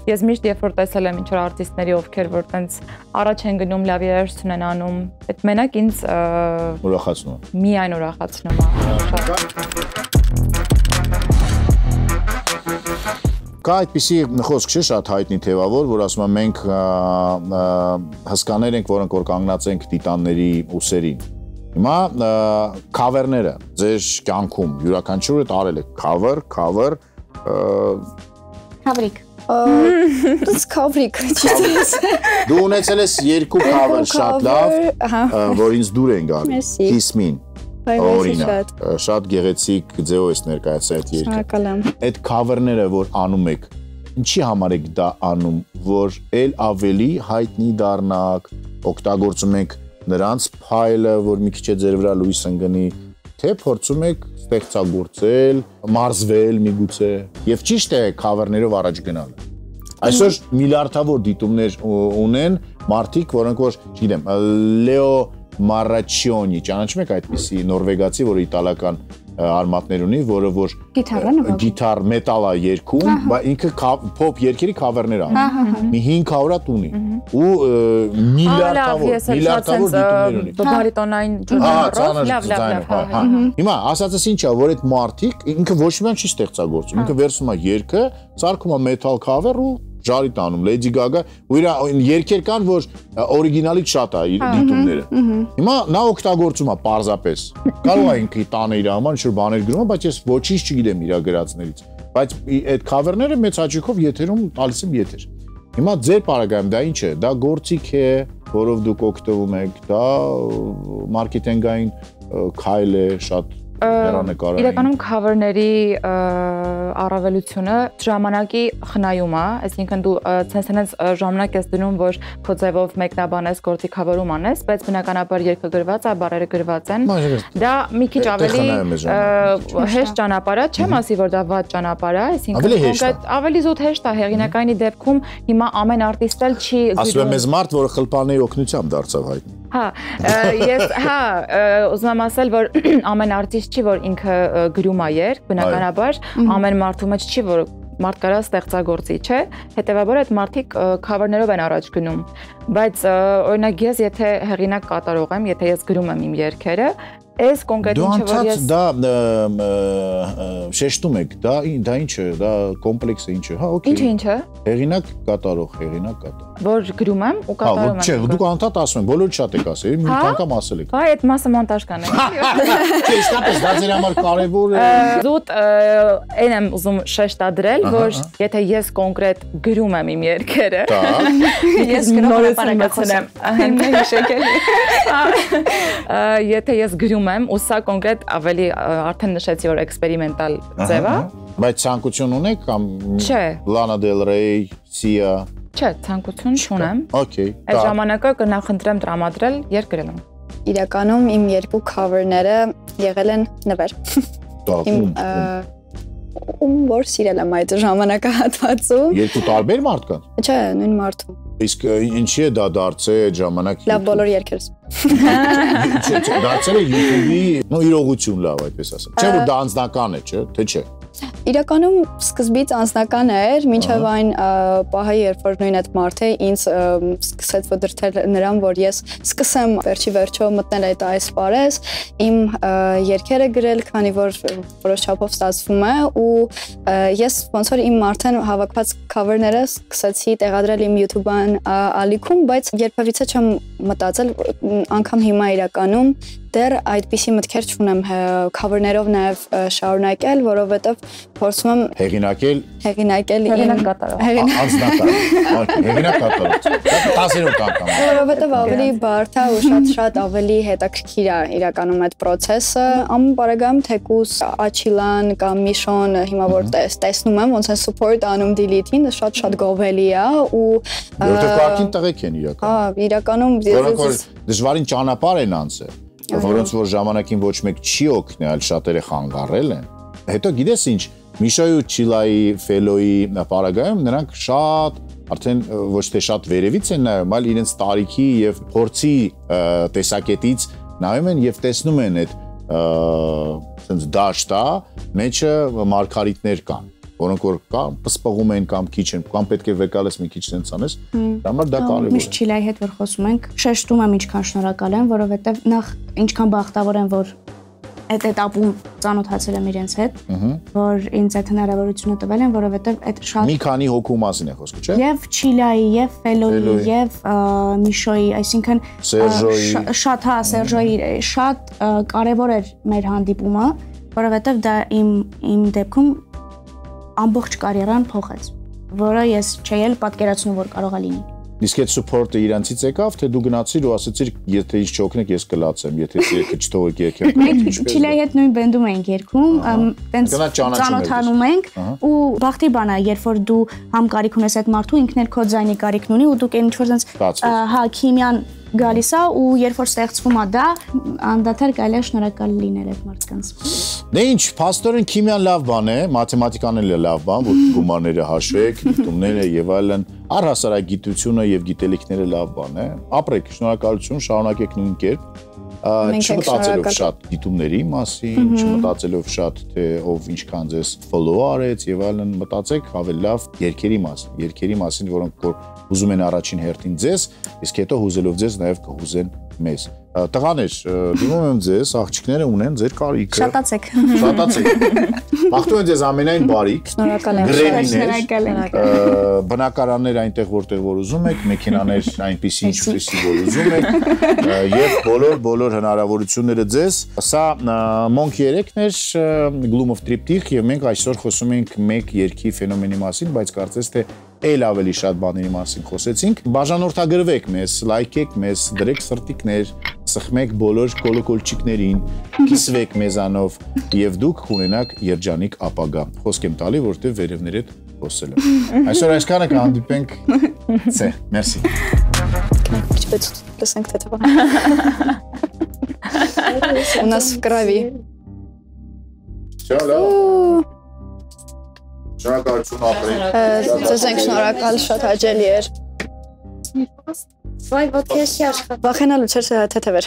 Ես միշտ երբ որ տեսել եմ ինչ-որ արտիստների, ովքեր որ տենց առաջ են գնում, լավ երաժշտություն են անում, այդ մենակ ինձ ուրախացնում է։ Միայն ուրախացնում է։ Կա այդպիսի խոսք չէ շատ հայտնի թևավոր, որ ասում են մենք հսկաներ ենք, որոնք որ կանգնած ենք տիտանների ուսերին։ Հիմա քավերները ձեր կյանքում յուրաքանչյուրը տարել եք cover, Հավրիկ։ Քավրիկ։ Դու ունեցել ես 2 cover շատ լավ, որ ինձ դուր են գալի։ Kiss Me օրինակ, շատ գեղեցիկ ձեով ես ներկայացել այդ երգը։ Շնորհակալ եմ։ Այդ cover-ները, որ անում եք, ինչի համար եք դա անում, որ ել ավելի հայտնի դառնաք, օգտագործում եք նրանց փայլը, որ մի քիչ է ձեր վրա լույս ընկնի, թե փորձում եք ստեղծագործել, մարզվել միգուցե, եւ ճիշտ է cover-ներով առաջ գնալ։ Այսօր միլիարդավոր դիտումներ ունեն մարդիկ, որոնք որ, չգիտեմ, Լեո Մարաչիոնի, ճանաչում եք այդպիսի նորվեգացի, որը իտալական արմատներ ունի, որը որ գիտար մետալ է երգում, բայց ինքը փոփ երգերի քավերներ անում։ Մի 500 հատ ունի ու միլիարդավոր դիտումներ ունի։ Բարիտոնային լավ։ Հիմա ասածս ինչ է, որ այդ մարդիկ ինքը ոչ մի բան չի ստեղծագործում, ինքը վերցում է երգը, ծարքում է մետալ քավեր ու ժարի տանում, Lady Gaga, ու իր երգեր կան, որ օրիգինալից շատ է իր դիտումները։ Հիմա նա օգտագործում է պարզապես։ Կարող է ինքը տանը իր համար ինչ-որ բաներ գրում, բայց ես ոչինչ չգիտեմ իր գրածներից։ Բայց այդ cover-ները մեծ հաճույքով եթերում տալիս եմ եթեր։ Հիմա ձեր պարագայում դա ինչ է։ Դա գործիք է, որով դուք օգտվում եք, դա մարքեթինգային քայլ է, շատ հեռանկարային։ Իրականում cover-ների առավելությունը ժամանակի խնայում է, այսինքն դու ցենց ժամանակ ես դնում, որ քո ձևով մեկնաբանես, գործի cover-ում անես, բայց բնականաբար երգը գրված է, բառերը գրված են։ Դա մի քիչ ավելի հեշտ ճանապարհ է, չեմ ասի, որ դա վատ ճանապարհ է, այսինքն կոնկրետ ավելի զուտ հեշտ է հեղինակայինի դեպքում հիմա ամեն արտիստ էլ չի գրում։ Ասում եմ, մեզ մարդ, որը խլպանի օգնությամբ դարձավ հայտնի։ Ուզում եմ ասել, որ ամեն արտիստ չի, որ ինքը գրում է երգ, բնականաբար, ամեն մարդու մեջ չի, որ մարդ կարա ստեղծագործի, չէ, հետևաբար այդ մարդիկ cover-ներով են առաջ գնում, բայց օրինակ ես եթե հեղինակ կատարող եմ, եթե ես գրում եմ իմ երգերը, Այս կոնկրետ ինչը որ ես դա շեշտում եք, դա ինչ է, դա կոմպլեքս է, ինչ է, հա, օքեյ։ Ինչը։ Հեղինակ կատարող։ Որ գրում եմ ու կատարում եմ։ Չէ, դուք անդադ ասում եք, բոլորը շատ եք ասել, մի անգամ ասել եք։ Հա, այդ մասը մոնտաժ կանենք։ Չէ, իսկապես դա ձեր համար կարևոր է։ Զուտ այն եմ ուզում շեշտադրել, որ եթե ես կոնկրետ գրում եմ իմ երգերը, ես գրողը պարակախոսեմ։ Եթե ես գրում եմ, ու սա կոնկրետ ավելի արդեն նշեցի, որ էքսպերիմենտալ ձև է։ Բայց ցանկություն ունեք կամ Lana Del Rey, Sia։ Չէ, ցանկություն չունեմ։ Okay։ Այդ ժամանակը կնախընտրեմ տրամադրել երգ գրելուն։ Իրականում իմ երկու cover-ները եղել են նվեր։ Ում որ սիրել եմ այդ ժամանակահատվածում։ Երկու տարբեր մարդկանց։ Չէ, նույն մարդու։ Իսկ ինչի է դա դարձել այդ ժամանակ։ Լավ բոլոր երգերս։ Դարձել է YouTube-ի իրողություն լավ այդպես ասեմ։ Չէ՞ որ դա անձնական է, չէ՞, թե չէ։ Իրականում սկզբից անձնական էր, մինչև այն պահը, երբ որ նույն այդ մարդը ինձ սկսեց ոդրթել նրան, որ ես սկսեմ վերջի վերջո մտնել այդ այս պարես, իմ երգերը գրել, քանի որ որոշ չափով ստացվում է ու ես ոնց որ իմ մարդեն հավաքված cover-ները սկսեցի տեղադրել իմ YouTube-ան ալիքում, բայց երբևիցե չեմ մտածել անգամ հիմա իրականում դեռ այդպիսի մտքեր չունեմ cover-ներով նաև շարունակել, որովհետև փորձում եմ հեղինակել անձնական հեղինակ կատարող 10-րդ անգամ որովհետև ավելի բարդ է ու շատ ավելի հետաքրքիր է իրականում այդ process-ը ամբարագամ թեկուս Աչիլան կամ Միշոն հիմա որ տեսնում եմ ոնց են support անում delete-ին շատ գովելի է ու որովհետև կարգին տղեկ են իրականում դժվարին ճանապարհ են անցել որոնց որ ժամանակին ոչ մեկ չի օգնել, այլ շատերը խանգարել են։ Հետո գիտես ինչ, Միշոյի ու Չիլայի Ֆելոյի պարագայում նրանք շատ արդեն ոչ թե շատ վերևից են նայում, այլ իրենց տարիքի եւ փորձի տեսակետից նայում են եւ տեսնում են այդ ասենց դաշտա մեջը մարգարիտներ կան, որոնք որ կամ սպղում են կամ քիչ են, կամ պետք է վեկալես մի քիչ sense անես, դա համար դա կարևոր է։ Միշտ Չիլայի հետ որ խոսում ենք, շեշտում եմ ինչքան շնորհակալ եմ, որովհետև նախ ինչքան բախտավոր եմ, որ այդ этаպում ծանոթացել եմ իրենց հետ, որ ինձ այդ հնարավորությունը տվել են, որովհետև այդ շատ մի քանի հոգու մասին է խոսքը, չէ՞։ Եվ Չիլայի, եւ Ֆելոյի, եւ Միշոյի, այսինքն շատ հա Սերժոյի շատ կարևոր էր մեր հանդիպումը, որովհետև դա իմ դեպքում ամբողջ կարիերան փոխեց, որը ես չէի էլ պատկերացնում, որ կարող է լինի։ Իսկ այդ support-ը իրանցից եկավ, թե դու գնացիր ու ասացիր, եթե ինձ չօգնեք, ես կլացեմ, եթե երգը չթողեք երգեմ։ Մենք Չիլայի հետ նույն բենդում էինք երգում, տենց ծանոթանում ենք ու բախտի բան է, երբ որ դու համ կարիք ունես այդ մարդու, ինքն էլ քո ձայնի կարիքն ունի ու դուք ինչ որ տենց հա քիմիան գալիս է ու երբ որ ստեղծվում է դա, անդադար կարելի է շնորհակալ լինել այդ մարդկանց։ Դե ինչ, փաստորեն քիմիան լավ բան է, մաթեմատիկան էլ է լավ բան, որ գումարները հաշվեք, դիտումները եւ այլն, առհասարակ գիտությունը եւ գիտելիքները լավ բան է։ Ապրեք, շնորհակալություն, շարունակեք նույն կերպ։ Չմտածելով շատ դիտումների մասին, չմտածելով շատ թե ով ինչքան ձեզ follow արեց եւ այլն, մտածեք ավելի լավ երգերի մասին, որոնք որ ուզում են առաջին հերթին ձեզ, իսկ հետո հուզելով ձեզ նաև կհուզեն մեզ։ Տղաներ, դիմում եմ ձեզ, աղջիկները ունեն ձեր կարիքը։ Շատացեք։ Մաղթում եմ ձեզ ամենայն բարիք։ Շնորհակալ եմ։ Բնակարաններ այնտեղ որտեղ որ ուզում եք, մեքենաներ այնպիսի ինչպեսի որ ուզում եք, եւ բոլոր հնարավորությունները ձեզ։ Սա Monk 3-ն էր, Gloom of Triptych, եւ մենք այսօր խոսում ենք մեկ երգի ֆենոմենի մասին, բայց կարծես թե էլ ավելի շատ բաների մասին խոսեցինք։ Բաժանորդագրվեք մեզ, լայքեք մեզ, դրեք սրտիկներ, սխմեք բոլոր կոլոկոլչիկներին, կիսվեք մեզանով եւ դուք կունենաք երջանիկ ապագա։ Խոսք եմ տալի, որտեղ վերևների հետ խոսել եմ։ Այսօր այսքանը կհանդիպենք C։ Մերսի։ Քիչ լսենք թե թվա։ У нас в крови. Всё, լավ։ Շնորհակալություն ապրեք։ Ձեզ ենք շնորհակալ, շատ հաճելի էր։ Վայ, ոտքի էշի աշխատ։ Վախենալու չէր թեթև էր։